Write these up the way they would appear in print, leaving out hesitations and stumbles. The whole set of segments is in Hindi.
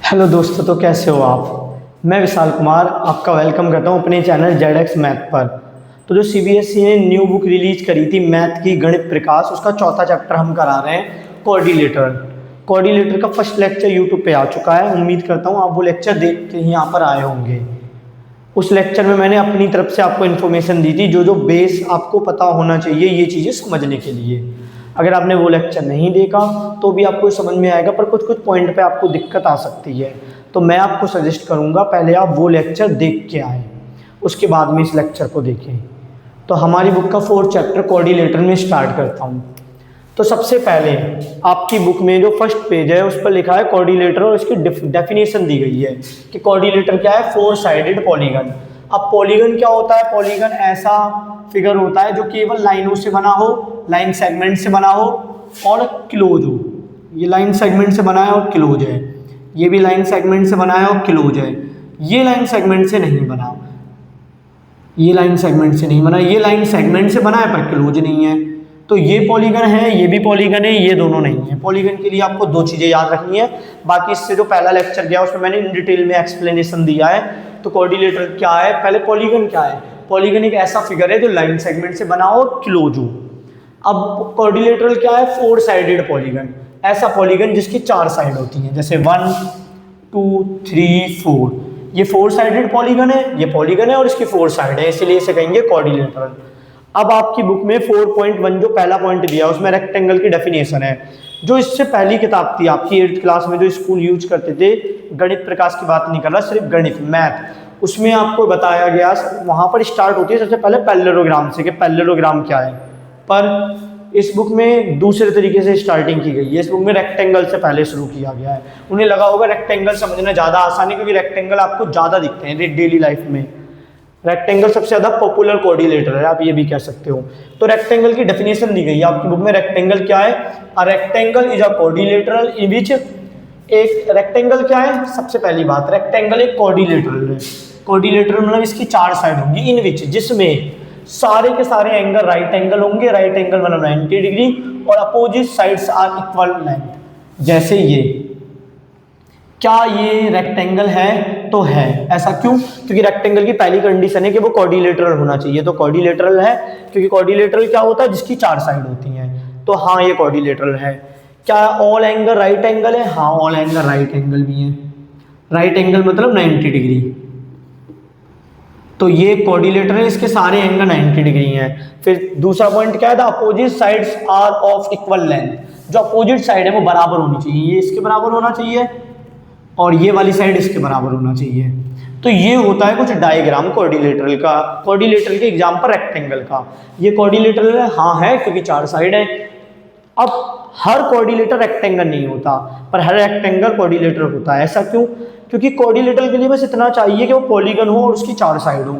हेलो दोस्तों, तो कैसे हो आप। मैं विशाल कुमार आपका वेलकम करता हूं अपने चैनल जेड मैथ पर। तो जो सीबीएसई ने न्यू बुक रिलीज करी थी मैथ की गणित प्रकाश, उसका चौथा चैप्टर हम करा रहे हैं कोऑर्डिनेटर। कोऑर्डिनेटर का फर्स्ट लेक्चर यूट्यूब पे आ चुका है। उम्मीद करता हूँ आप वो लेक्चर देख के ही यहाँ पर आए होंगे। उस लेक्चर में मैंने अपनी तरफ से आपको इन्फॉर्मेशन दी थी, जो जो बेस आपको पता होना चाहिए ये चीज़ें समझने के लिए। अगर आपने वो लेक्चर नहीं देखा तो भी आपको समझ में आएगा, पर कुछ कुछ पॉइंट पे आपको दिक्कत आ सकती है। तो मैं आपको सजेस्ट करूँगा पहले आप वो लेक्चर देख के आएँ, उसके बाद में इस लेक्चर को देखें। तो हमारी बुक का 4th चैप्टर कोऑर्डिनेटर में स्टार्ट करता हूँ। तो सबसे पहले आपकी बुक में जो फर्स्ट पेज है उस पर लिखा है कोऑर्डिनेटर और इसकी डेफिनेशन दी गई है कि कोऑर्डिनेटर क्या है। 4 साइडेड पॉलीगन। अब पॉलीगन क्या होता है? पॉलीगन ऐसा फिगर होता है जो केवल लाइनों से बना हो, लाइन सेगमेंट से बना हो और क्लोज हो। ये लाइन सेगमेंट से बना है और क्लोज है, ये भी लाइन सेगमेंट से बना है और क्लोज है। ये लाइन सेगमेंट से नहीं बना, ये लाइन सेगमेंट से नहीं बना, ये लाइन सेगमेंट से बना है पर क्लोज नहीं है। तो ये पॉलीगन है, ये भी पॉलीगन है, ये दोनों नहीं है। पॉलीगन के लिए आपको दो चीज़ें याद रखनी है। बाकी इससे जो पहला लेक्चर गया उसमें मैंने इन डिटेल में एक्सप्लेनेशन दिया है। तो कोऑर्डिनेटर क्या है, पहले पॉलीगन क्या है। पॉलीगन एक ऐसा फिगर है जो लाइन सेगमेंट से बना हो और क्लोज हो। अब कोऑर्डिनेटर क्या है? 4 साइडेड पॉलीगन। ऐसा पॉलीगन जिसकी 4 साइड होती हैं, जैसे 1 2 3 4। ये 4 साइडेड पॉलीगन है, ये पॉलीगन है और इसकी 4 साइड है, इसलिए इसे कहेंगे कोऑर्डिनेटर। अब आपकी बुक में 4.1 जो पहला पॉइंट दिया है उसमें रेक्टेंगल की डेफिनेशन है। जो इससे पहली किताब थी आपकी 8th क्लास में जो स्कूल यूज करते थे, गणित प्रकाश की बात नहीं कर रहा, सिर्फ गणित मैथ, उसमें आपको बताया गया, वहां पर स्टार्ट होती है सबसे पहले पैरेललोग्राम से कि पैरेललोग्राम क्या है। पर इस बुक में दूसरे तरीके से स्टार्टिंग की गई है। इस बुक में रेक्टेंगल से पहले शुरू किया गया है। उन्हें लगा होगा रेक्टेंगल समझना ज़्यादा आसान है, क्योंकि रेक्टेंगल आपको ज़्यादा दिखते हैं डेली लाइफ में। रेक्टेंगल सबसे ज़्यादा पॉपुलर कोऑर्डिनेटर है, आप ये भी कह सकते हो। तो रेक्टेंगल की डेफिनेशन दी गई है आपकी बुक में। रेक्टेंगल क्या है? A rectangle is a coordinator in which, एक रेक्टेंगल क्या है? सबसे पहली बात, रेक्टेंगल एक कोऑर्डिनेटर है। कोऑर्डिनेटर मतलब इसकी 4 साइड होंगी, इन विच, जिसमें सारे के सारे एंगल राइट एंगल होंगे। राइट एंगल मतलब 90 डिग्री और opposite sides are equal length. जैसे ये, क्या ये रेक्टेंगल है? तो है। ऐसा क्यों? क्योंकि रेक्टेंगल की पहली कंडीशन है कि वो कोऑर्डिनेटरल होना चाहिए। तो कोऑर्डिनेटरल है क्योंकि कोऑर्डिनेटरल क्या होता है? जिसकी 4 साइड होती हैं। तो हाँ, ये कोऑर्डिनेटरल है। क्या ऑल एंगल राइट एंगल है? हाँ, ऑल एंगल राइट एंगल भी है। राइट एंगल मतलब 90 डिग्री। तो ये कोऑर्डिनेटर है, इसके सारे एंगल 90 डिग्री हैं। फिर दूसरा पॉइंट क्या है? The opposite sides are of equal length. जो अपोजिट साइड है वो बराबर होनी चाहिए। ये इसके बराबर होना चाहिए और ये वाली साइड इसके बराबर होना चाहिए। तो ये होता है कुछ डायग्राम कोऑर्डिनेटर का। कोऑर्डिनेटर के एग्जांपल रेक्टेंगल का। ये कोऑर्डिनेटर है, हाँ है, क्योंकि 4 साइड है। अब हर कोऑर्डिनेटर रेक्टेंगल नहीं होता, पर हर रेक्टेंगल कोऑर्डिनेटर होता है। ऐसा क्यों? क्योंकि कोऑर्डिनेटर के लिए बस इतना चाहिए कि वो पॉलीगन हो और उसकी 4 साइड हो,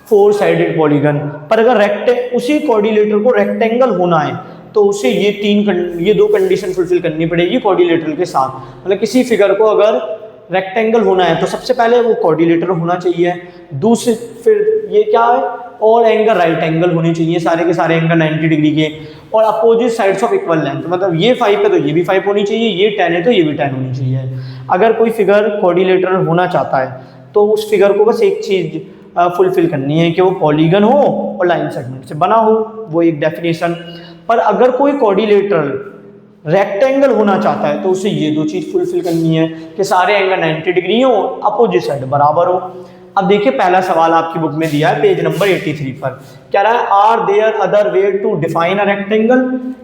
4 साइडेड पॉलीगन। पर अगर उसी कोऑर्डिनेटर को रेक्टेंगल होना है तो उसे ये 2 कंडीशन फुलफिल करनी पड़ेगी कोऑर्डिनेटर के साथ। मतलब किसी फिगर को अगर रेक्टेंगल होना है तो सबसे पहले वो कोऑर्डिनेटर होना चाहिए। दूसरे, फिर ये क्या है? ऑल एंगल राइट एंगल होने चाहिए, सारे के सारे एंगल 90 डिग्री के और opposite sides of equal length. मतलब ये 5 है तो ये भी 5 होनी चाहिए, ये 10 है तो ये भी 10 होनी चाहिए। अगर कोई फिगर कोऑर्डिनेटर होना चाहता है तो उस फिगर को बस एक चीज़ फुलफिल करनी है कि वो पॉलीगन हो और लाइन सेगमेंट से बना हो, वो एक डेफिनेशन। पर अगर कोई कोऑर्डिनेटर रेक्टेंगल होना चाहता है तो उसे ये 2 चीज़ फुलफिल करनी है कि सारे एंगल 90 डिग्री हो, अपोजिट साइड बराबर हो। अब देखिए पहला सवाल आपकी बुक में दिया है पेज नंबर 83 पर। कह रहा है are there other way to define a rectangle.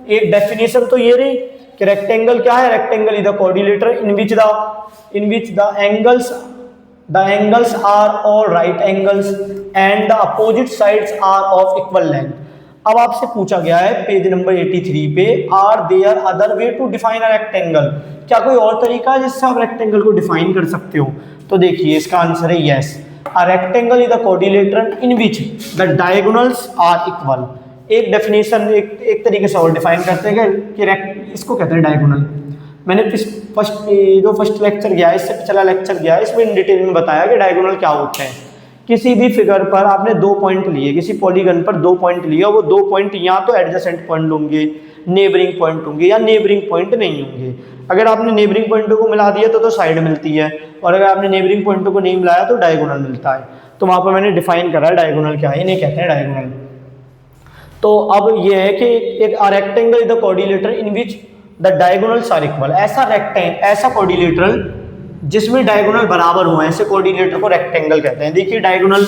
एक डेफिनेशन तो ये रही कि रेक्टेंगल क्या है? Rectangle is the quadrilateral in which the angles are all right angles and the opposite sides are of equal length. अब आपसे पूछा गया है पेज नंबर 83 पे, are there other way to define a rectangle. क्या कोई और तरीका है जिससे आप रेक्टेंगल को डिफाइन कर सकते हो? तो देखिए इसका आंसर है yes. A rectangle is the quadrilateral in which the diagonals are equal. एक डेफिनेशन एक तरीके से और डिफाइन करते हैं कि इसको कहते हैं डायगोनल। मैंने जो फर्स्ट लेक्चर गया है, इससे पिछला लेक्चर गया है, इसमें इन डिटेल में बताया कि डायगोनल क्या होते हैं। किसी भी फिगर पर आपने 2 पॉइंट लिए, किसी पॉलीगन पर 2 पॉइंट लिया, वो 2 पॉइंट या तो एडजेसेंट पॉइंट होंगे नेबरिंग पॉइंट होंगे या नेबरिंग पॉइंट नहीं होंगे। अगर आपने नेबरिंग पॉइंटों को मिला दिया तो साइड मिलती है, और अगर आपने नेबरिंग पॉइंटों को नहीं मिलाया तो डायगोनल मिलता है। तो वहाँ पर मैंने डिफाइन करा है डायगोनल क्या है, इन्हें कहते हैं डायगोनल। तो अब ये है कि एक rectangle is the quadrilateral in which the diagonals are equal. ऐसा कोऑर्डिनेटर जिसमें डायगोनल बराबर हो, ऐसे कोऑर्डिनेटर को रेक्टेंगल कहते हैं। देखिए डायगोनल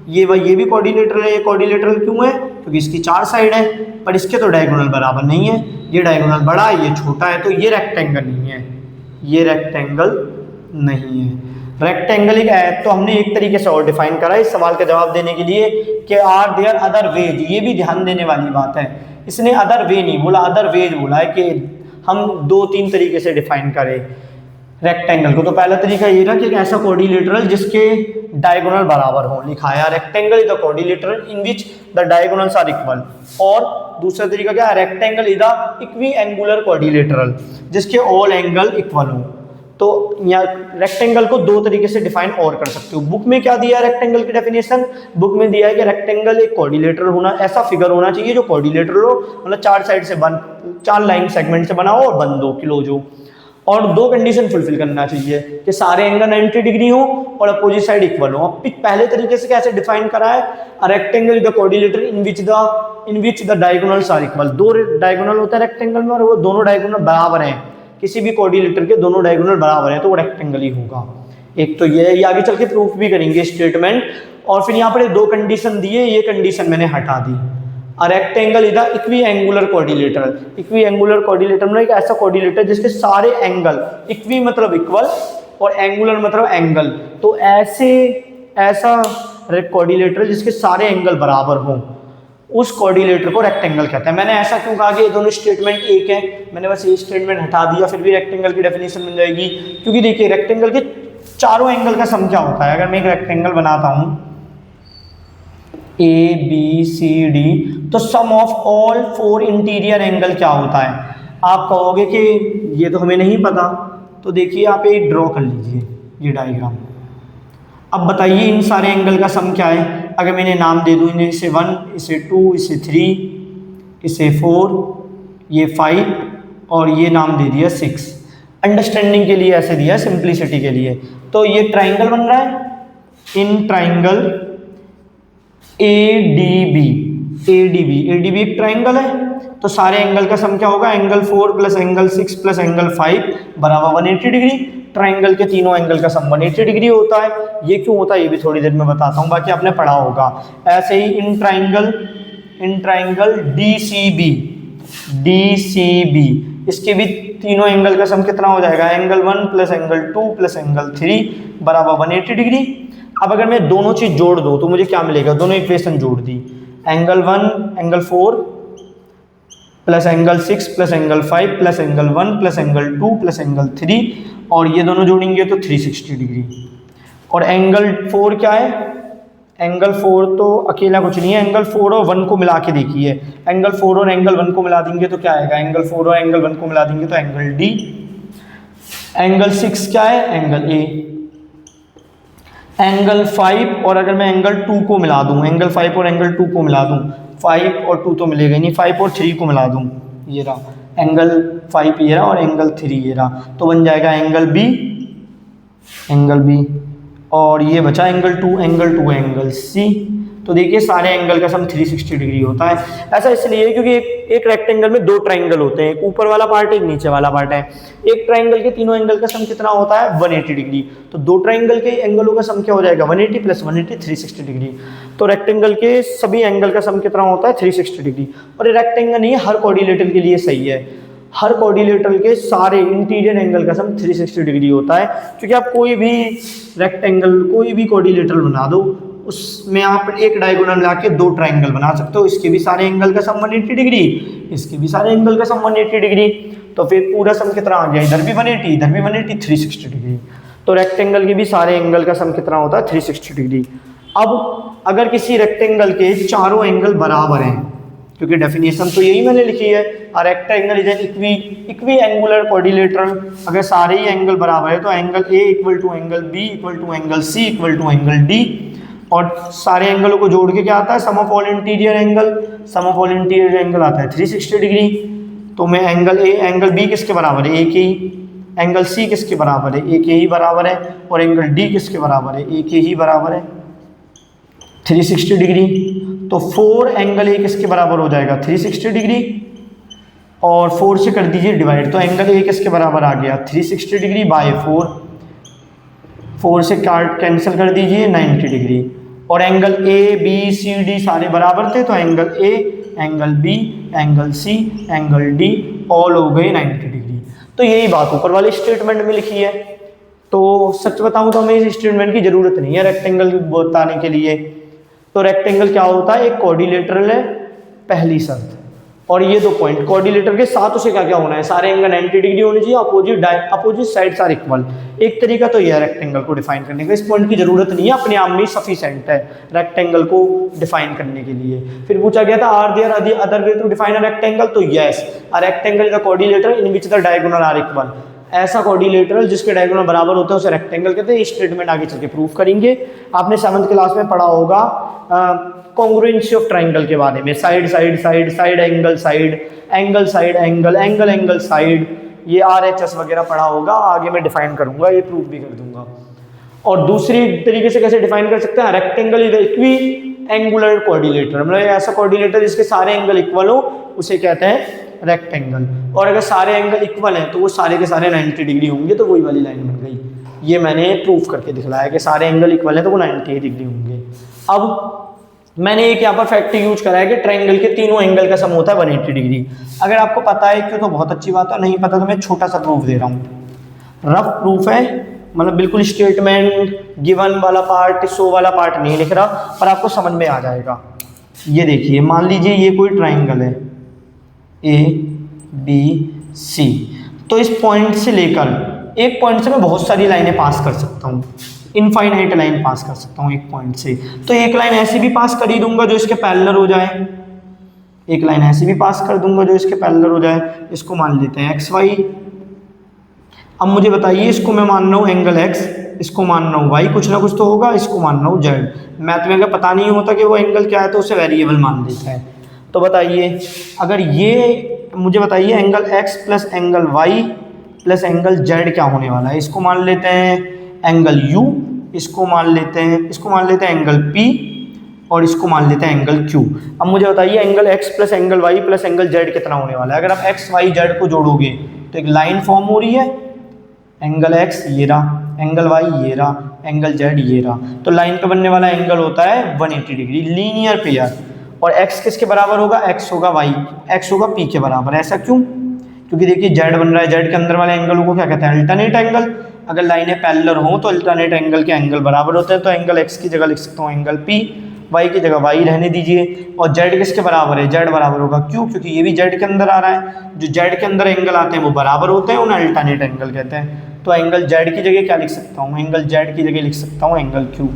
ये भी कोऑर्डिनेटर है, ये कोऑर्डिनेटर क्यों है, क्योंकि इसकी 4 साइड है, पर इसके तो डायगोनल बराबर नहीं है, ये डायगोनल बड़ा है, ये छोटा है, तो ये रेक्टेंगल नहीं है, ये रेक्टेंगल नहीं है। रेक्टेंगल एक है, तो हमने एक तरीके से और डिफाइन करा इस सवाल का जवाब देने के लिए कि आर देयर अदर वेज। ये भी ध्यान देने वाली बात है, इसने अदर वे नहीं बोला, अदर वेज बोला है कि हम 2-3 तरीके से डिफाइन करें रेक्टेंगल को। तो पहला तरीका ये रहा कि एक ऐसा कोऑर्डिनेटर जिसके डायगोनल बराबर हो, लिखा है rectangle is the quadrilateral in which the diagonals are equal. और दूसरा तरीका क्या है, rectangle is the equiangular quadrilateral जिसके ऑल एंगल इक्वल हो। तो यहाँ रेक्टेंगल को 2 तरीके से डिफाइन और कर सकते हो। बुक में क्या दिया है रेक्टेंगल की डेफिनेशन, बुक में दिया है कि रेक्टेंगल एक कोऑर्डिनेटर होना, ऐसा फिगर होना चाहिए जो कोऑर्डिनेटर हो, मतलब 4 साइड से 4 लाइन सेगमेंट से बना हो और बंद हो, क्लोज हो, और 2 कंडीशन फुलफिल करना चाहिए कि सारे एंगल 90 डिग्री हो और अपोजिट साइड इक्वल हो। अब पहले तरीके से कैसे डिफाइन करा है, rectangle is the quadrilateral in which the diagonals are equal. 2 diagonal होता है रेक्टेंगल में और वो दोनों डायगोनल बराबर हैं, किसी भी कोऑर्डिनेटर के दोनों डायगोनल बराबर है तो वो रेक्टेंगल ही होगा। एक तो ये आगे चल के प्रूफ भी करेंगे स्टेटमेंट। और फिर यहाँ पर 2 कंडीशन दिए, ये कंडीशन मैंने हटा दी। A rectangle is the equiangular coordinator. Equiangular coordinator मतलब एक ऐसा कोऑर्डिनेटर जिसके सारे एंगल, इक्वी मतलब इक्वल और एंगुलर मतलब एंगल, तो ऐसा कोऑर्डिनेटर जिसके सारे एंगल बराबर हों, उस कोऑर्डिनेटर को रेक्टेंगल कहते हैं। मैंने ऐसा क्यों कहा कि ये दोनों स्टेटमेंट एक है, मैंने बस ये स्टेटमेंट हटा दिया, फिर भी रेक्टेंगल की डेफिनेशन बन जाएगी। क्योंकि देखिए रेक्टेंगल के चारों एंगल का सम क्या होता है। अगर मैं एक रेक्टेंगल बनाता हूँ ABCD, तो सम ऑफ ऑल 4 इंटीरियर एंगल क्या होता है। आप कहोगे कि ये तो हमें नहीं पता, तो देखिए आप एक ड्रॉ कर लीजिए ये डायग्राम। अब बताइए इन सारे एंगल का सम क्या है। अगर मैंने नाम दे दूँ इसे 1, इसे 2, इसे 3, इसे 4, ये 5 और ये नाम दे दिया 6। अंडरस्टैंडिंग के लिए ऐसे दिया, सिंप्लिसिटी के लिए। तो ये ट्राइंगल बन रहा है, इन ट्राइंगल ADB एक ट्राइंगल है, तो सारे एंगल का सम क्या होगा, angle 4 plus angle 6 plus angle 5 बराबर 180 डिग्री। ट्राइंगल के तीनों एंगल का सम 180 डिग्री होता है। ये क्यों होता है ये भी थोड़ी देर में बताता हूँ, बाकी आपने पढ़ा होगा। ऐसे ही इन ट्राइंगल DCB इसके भी तीनों एंगल का सम कितना हो जाएगा, angle 1 plus angle 2 plus angle 3 बराबर 180 डिग्री। अब अगर मैं दोनों चीज जोड़ दूँ तो मुझे क्या मिलेगा, दोनों इक्वेशन जोड़ दी, angle 1 angle 4 plus angle 6 plus angle 5 plus angle 1 plus angle 2 plus angle 3, और ये दोनों जोड़ेंगे तो 360 डिग्री। और एंगल 4 क्या है, एंगल 4 तो अकेला कुछ नहीं है, एंगल 4 और 1 को मिला के देखिए, एंगल 4 और एंगल 1 को मिला देंगे तो क्या आएगा, एंगल 4 और एंगल 1 को मिला देंगे तो एंगल D। एंगल 6 क्या है, एंगल A। एंगल 5 और अगर मैं एंगल 2 को मिला दूं, एंगल 5 और एंगल 2 को मिला दूं, 5 और 2 तो मिलेगा नहीं, 5 और 3 को मिला दूं, ये रहा एंगल 5 ये रहा और एंगल 3 ये रहा, तो बन जाएगा एंगल B, और ये बचा एंगल 2 एंगल C। तो देखिए सारे एंगल का सम 360 डिग्री होता है। ऐसा इसलिए क्योंकि एक रेक्टेंगल में 2 ट्राइंगल होते हैं, एक ऊपर वाला पार्ट एक नीचे वाला पार्ट है। एक ट्राइंगल के तीनों एंगल का सम कितना होता है, 180 डिग्री। तो 2 ट्राइंगल के एंगलों का सम क्या हो जाएगा, 180 प्लस 180 360 डिग्री। तो रेक्टेंगल के सभी एंगल का सम कितना होता है, 360 डिग्री। और ये रेक्टेंगल नहीं है, हर कोऑर्डिनेटर के लिए सही है, हर कोऑर्डिनेटर के सारे इंटीरियर एंगल का सम 360 डिग्री होता है। क्योंकि आप कोई भी रेक्टेंगल, कोई भी कोऑर्डिनेटर बना दो, उसमें आप एक डायगोनल मिला के 2 ट्राइंगल बना सकते हो। इसके भी सारे एंगल का सम 180 डिग्री, इसके भी सारे एंगल का सम 180 डिग्री। तो फिर पूरा सम कितना आ गया, इधर भी 180 इधर भी 180 360 डिग्री। तो रेक्टेंगल के भी सारे एंगल का सम कितना होता है, 360 डिग्री। अब अगर किसी रेक्टेंगल के चारों एंगल बराबर हैं, क्योंकि डेफिनेशन तो यही मैंने लिखी है, a rectangle is an equiangular quadrilateral. अगर सारे ही एंगल बराबर है तो angle A equal to angle B equal to angle C equal to angle D। और सारे एंगलों को जोड़ के क्या आता है, sum of all interior angle. Sum of all interior angle आता है 360 डिग्री। तो मैं एंगल ए एंगल बी किसके बराबर है, ए के ही। एंगल सी किसके बराबर है, ए के ही बराबर है। और एंगल डी किसके बराबर है, ए के ही बराबर है 360 डिग्री। तो 4 एंगल ए किसके बराबर हो जाएगा 360 डिग्री, और 4 से कर दीजिए डिवाइड, तो एंगल ए किसके बराबर आ गया 360 डिग्री बाय 4। 4 से कैंसिल कर दीजिए 90 डिग्री। और angle A B C D सारे बराबर थे, तो angle A angle B angle C angle D all हो गए 90 डिग्री। तो यही बात ऊपर वाले स्टेटमेंट में लिखी है। तो सच बताऊं तो हमें इस स्टेटमेंट की ज़रूरत नहीं है रेक्टेंगल बताने के लिए। तो रेक्टेंगल क्या होता है, एक कोऑर्डिनेटर है पहली शर्त, और ये 2 पॉइंट कोऑर्डिनेटर के साथ उसे क्या क्या होना है, सारे एंगल 90 डिग्री होने चाहिए, अपोजिट साइड्स आर इक्वल। एक तरीका तो यह है रेक्टेंगल को डिफाइन करने का। इस पॉइंट की जरूरत नहीं है, अपने आप में सफिशिएंट है रेक्टेंगल को डिफाइन करने के लिए। फिर पूछा गया था are there other way to define a rectangle, तो yes a rectangle is a coordinator in which the diagonal are equal. ऐसा कोऑर्डिनेटर जिसके डायगोनल बराबर होते हैं उसे रेक्टेंगल कहते हैं। ये स्टेटमेंट आगे चल के प्रूव करेंगे। आपने 7th क्लास में पढ़ा होगा कॉन्ग्रुएंसी ऑफ ट्राइंगल के बारे में, side side side side angle side angle side angle angle angle side, ये RHS वगैरह पढ़ा होगा। आगे मैं डिफाइन करूंगा, ये प्रूफ भी कर दूंगा। और दूसरी तरीके से कैसे डिफाइन कर सकते हैं, rectangle is equi angular coordinator, मतलब ऐसा कोऑर्डिनेटर जिसके सारे एंगल इक्वल हो उसे कहते हैं रेक्टेंगल। और अगर सारे एंगल इक्वल हैं तो वो सारे के सारे 90 डिग्री होंगे, तो वही वाली लाइन बन गई। ये मैंने प्रूफ करके दिखलाया कि सारे एंगल इक्वल हैं तो वो 90 डिग्री होंगे। अब मैंने एक यहाँ पर फैक्ट यूज करा है कि ट्रायंगल के तीनों एंगल का सम होता है 180 डिग्री। अगर आपको पता है क्यों तो बहुत अच्छी बात है, नहीं पता तो मैं छोटा सा प्रूफ दे रहा हूँ। रफ प्रूफ है, मतलब बिल्कुल स्टेटमेंट गिवन वाला पार्ट शो वाला पार्ट नहीं लिख रहा, पर आपको समझ में आ जाएगा। ये देखिए, मान लीजिए ये कोई ट्राइंगल है ABC, तो इस पॉइंट से लेकर एक पॉइंट से मैं बहुत सारी लाइनें पास कर सकता हूँ, इनफाइनाइट लाइन पास कर सकता हूँ एक पॉइंट से। तो एक लाइन ऐसी भी पास कर ही दूंगा जो इसके पैरेलल हो जाए, एक लाइन ऐसी भी पास कर दूंगा जो इसके पैरेलल हो जाए। इसको मान लेते हैं XY। अब मुझे बताइए, इसको मैं मान रहा हूँ एंगल X, इसको मान रहा हूँ Y, कुछ ना कुछ तो होगा, इसको मान रहा हूँ Z। मैथ में अगर पता नहीं होता कि वो एंगल क्या है तो उसे वेरिएबल मान लेता है। तो बताइए, अगर ये मुझे बताइए angle X plus angle Y plus angle Z क्या होने वाला है। इसको मान लेते हैं एंगल U, इसको मान लेते हैं एंगल P, और इसको मान लेते हैं एंगल Q। अब मुझे बताइए angle X plus angle Y plus angle Z कितना होने वाला है। अगर आप X Y Z को जोड़ोगे तो एक लाइन फॉर्म हो रही है, एंगल X ये रहा, एंगल Y ये रहा, एंगल Z ये रहा। तो लाइन पे बनने वाला एंगल होता है 180 डिग्री, लीनियर पेयर। और x किसके बराबर होगा, x होगा p के बराबर। ऐसा क्यों, क्योंकि देखिए z बन रहा है, z के अंदर वाले एंगल को क्या कहते हैं, अल्टरनेट एंगल। अगर लाइनें पैरेलल हो तो अल्टरनेट एंगल के एंगल बराबर होते हैं। तो एंगल x की जगह लिख सकता हूँ एंगल p, y की जगह y रहने दीजिए। और z किसके बराबर है, z बराबर होगा q, क्योंकि ये भी z के अंदर आ रहा है। जो z के अंदर एंगल आते हैं वो बराबर होते हैं, उन्हें अल्टरनेट एंगल कहते हैं। तो एंगल z की जगह क्या लिख सकता हूँ, एंगल z की जगह लिख सकता हूँ एंगल q।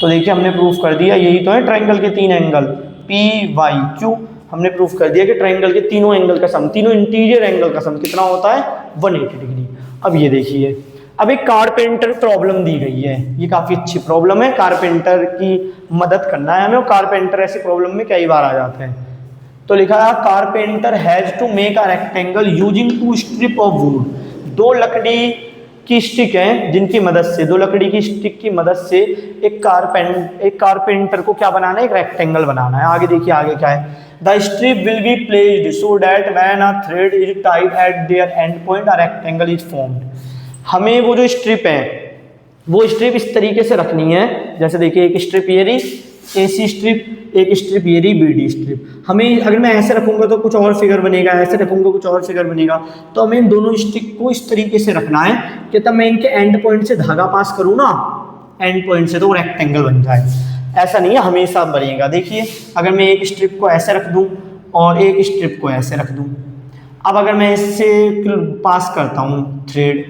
तो देखिए हमने प्रूफ कर दिया, यही तो है ट्राइंगल के 3 एंगल P Y Q। हमने प्रूफ कर दिया कि ट्राइंगल के तीनों एंगल का सम, तीनों इंटीरियर एंगल का सम कितना होता है 180 डिग्री। अब ये देखिए, अब एक कारपेंटर प्रॉब्लम दी गई है, ये काफ़ी अच्छी प्रॉब्लम है, कारपेंटर की मदद करना है हमें। और कारपेंटर ऐसी प्रॉब्लम में कई बार आ जाते हैं। तो लिखा है carpenter has to make a rectangle using 2 strip of wood. 2 लकड़ी की स्टिक है जिनकी मदद से, 2 लकड़ी की स्टिक की मदद से एक कारपेंटर को क्या बनाना है, एक रेक्टेंगल बनाना है। आगे देखिए आगे क्या है, the strip will be placed so that when a thread is tied at their and point a rectangle is formed. हमें वो जो स्ट्रिप है वो स्ट्रिप इस तरीके से रखनी है, जैसे देखिए एक स्ट्रिप ये रही AC स्ट्रिप, एक स्ट्रिप ये रही BD स्ट्रिप। हमें अगर मैं ऐसे रखूंगा तो कुछ और फिगर बनेगा, ऐसे रखूंगा कुछ और फिगर बनेगा। तो हमें इन दोनों स्टिक को इस तरीके से रखना है कि तब मैं इनके एंड पॉइंट से धागा पास करूँ ना, एंड पॉइंट से, तो वो रेक्टेंगल बन जाए। ऐसा नहीं है हमेशा बनेगा। देखिए अगर मैं एक स्ट्रिप को ऐसे रख दूँ और एक स्ट्रिप को ऐसे रख दूँ, अब अगर मैं इससे पास करता हूँ थ्रेड,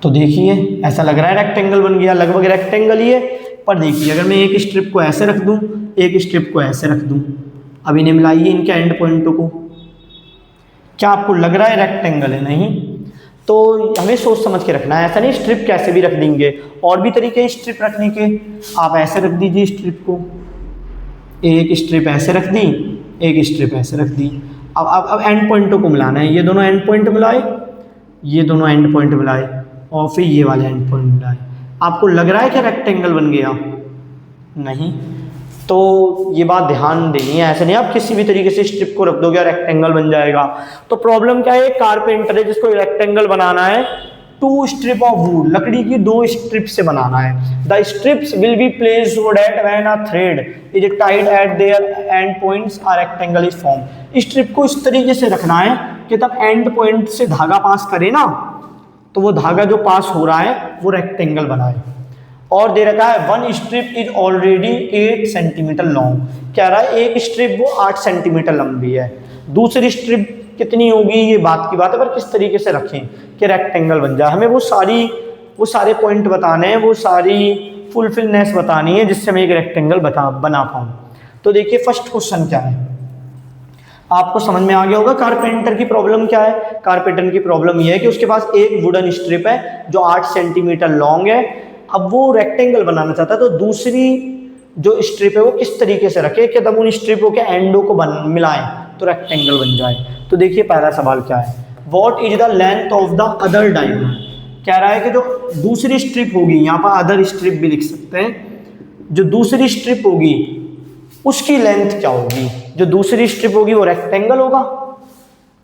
तो देखिए ऐसा लग रहा है रेक्टेंगल बन गया, लगभग रेक्टेंगल ही है। पर देखिए अगर मैं एक स्ट्रिप को ऐसे रख दूं, एक स्ट्रिप को ऐसे रख दूं, अब इन्हें मिलाइए इनके एंड पॉइंटों को, क्या आपको लग रहा है रेक्टेंगल है? नहीं। तो हमें सोच समझ के रखना है, ऐसा नहीं स्ट्रिप कैसे भी रख देंगे। और भी तरीके हैं स्ट्रिप रखने के, आप ऐसे रख दीजिए स्ट्रिप को, एक स्ट्रिप ऐसे रख दी, एक स्ट्रिप ऐसे रख दी। अब एंड पॉइंटों को मिलाना है, ये दोनों एंड पॉइंट मिलाए, ये दोनों एंड पॉइंट मिलाए और फिर ये वाले एंड पॉइंट मिलाए। आपको लग रहा है कि रेक्टेंगल बन गया? नहीं। तो ये बात ध्यान देनी है, ऐसे नहीं आप किसी भी तरीके से स्ट्रिप को रख दोगे और रेक्टेंगल बन जाएगा। तो प्रॉब्लम क्या है, कारपेंटर है जिसको रेक्टेंगल बनाना है, 2 स्ट्रिप ऑफ वुड, लकड़ी की 2 स्ट्रिप से बनाना है। The strips will be placed so that when a thread is tied at their end points a rectangle is form. Strip को इस तरीके से रखना है कि तब एंड पॉइंट से धागा पास करे ना, तो वो धागा जो पास हो रहा है वो रेक्टेंगल बनाए। और दे रखा है 1 strip is already 8 centimetre long, कह रहा है एक स्ट्रिप वो 8 सेंटीमीटर लंबी है। दूसरी स्ट्रिप कितनी होगी ये बात की बात है, पर किस तरीके से रखें कि रेक्टेंगल बन जाए। हमें वो सारे पॉइंट बताने हैं, वो सारी फुलफिलनेस बतानी है जिससे मैं एक रेक्टेंगल बना पाऊँ। तो देखिए फर्स्ट क्वेश्चन क्या है, आपको समझ में आ गया होगा कारपेंटर की प्रॉब्लम क्या है। कारपेंटर की प्रॉब्लम यह है कि उसके पास एक वुडन स्ट्रिप है जो 8 सेंटीमीटर लॉन्ग है। अब वो रेक्टेंगल बनाना चाहता है, तो दूसरी जो स्ट्रिप है वो किस तरीके से रखे कि तब उन स्ट्रिपों के एंडों को मिलाएं तो रेक्टेंगल बन जाए। तो देखिए पहला सवाल क्या है, what is the length of the other diagonal. कह रहा है कि जो दूसरी स्ट्रिप होगी, यहाँ पर अदर स्ट्रिप भी लिख सकते हैं, जो दूसरी स्ट्रिप होगी उसकी लेंथ क्या होगी। जो दूसरी स्ट्रिप होगी वो रेक्टेंगल होगा,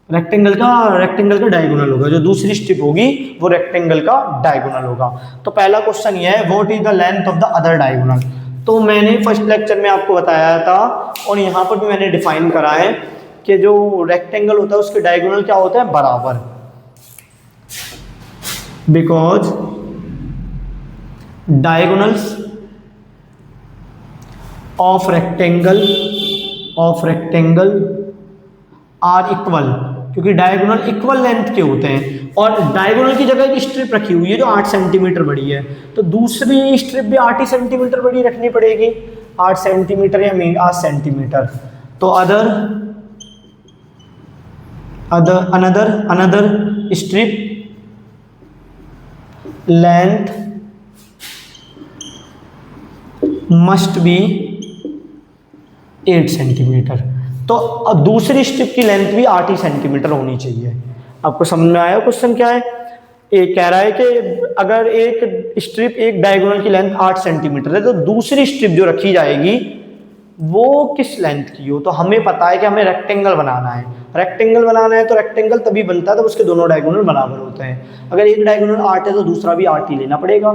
रेक्टेंगल का डायगोनल होगा। जो दूसरी स्ट्रिप होगी वो रेक्टेंगल का डायगोनल होगा। तो पहला क्वेश्चन ये है, what is the length of the other diagonal. तो मैंने फर्स्ट लेक्चर में आपको बताया था और यहाँ पर भी मैंने डिफाइन करा है कि जो रेक्टेंगल होता है उसके डायगोनल क्या होता है, बराबर। Because diagonals of rectangle are equal, क्योंकि डायगोनल इक्वल लेंथ के होते हैं। और डायगोनल की जगह एक स्ट्रिप रखी हुई है जो 8 सेंटीमीटर बड़ी है, तो दूसरी स्ट्रिप भी 8 ही सेंटीमीटर बड़ी रखनी पड़ेगी, 8 सेंटीमीटर या 8 सेंटीमीटर। तो another strip length must be 8 centimetre. तो अब दूसरी स्ट्रिप की लेंथ भी 8 ही सेंटीमीटर होनी चाहिए। आपको समझ में आया क्वेश्चन क्या है। एक कह रहा है कि अगर एक स्ट्रिप एक डायगोनल की लेंथ 8 सेंटीमीटर है तो दूसरी स्ट्रिप जो रखी जाएगी वो किस लेंथ की हो। तो हमें पता है कि हमें रेक्टेंगल बनाना है, रेक्टेंगल बनाना है तो रेक्टेंगल तभी बनता है तब उसके दोनों डायगोनल बराबर होते हैं। अगर एक डायगोनल 8 है तो दूसरा भी 8 ही लेना पड़ेगा।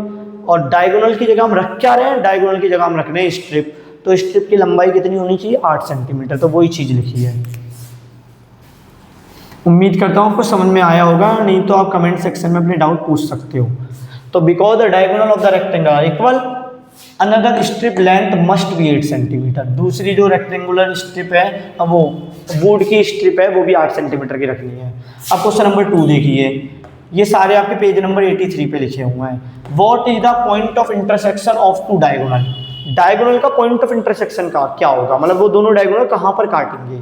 और डायगोनल की जगह हम रख क्या रहे हैं, डायगोनल की जगह हम रख रहे हैं स्ट्रिप, तो स्ट्रिप की लंबाई कितनी होनी चाहिए, 8 सेंटीमीटर। तो वही चीज़ लिखी है। उम्मीद करता हूँ आपको समझ में आया होगा, नहीं तो आप कमेंट सेक्शन में अपने डाउट पूछ सकते हो। तो because the diagonal of the rectangle are equal, another strip length must be 8 centimetre. दूसरी जो रेक्टेंगुलर स्ट्रिप है, अब वो वुड की स्ट्रिप है, वो भी 8 सेंटीमीटर की रखनी है। अब क्वेश्चन नंबर 2 देखिए, ये सारे आपके पेज नंबर 83 पे लिखे हुए हैं। What is the point of intersection of 2 diagonal. Diagonal का पॉइंट ऑफ इंटरसेक्शन का क्या होगा, मतलब वो दोनों डायगोनल कहाँ पर काटेंगे।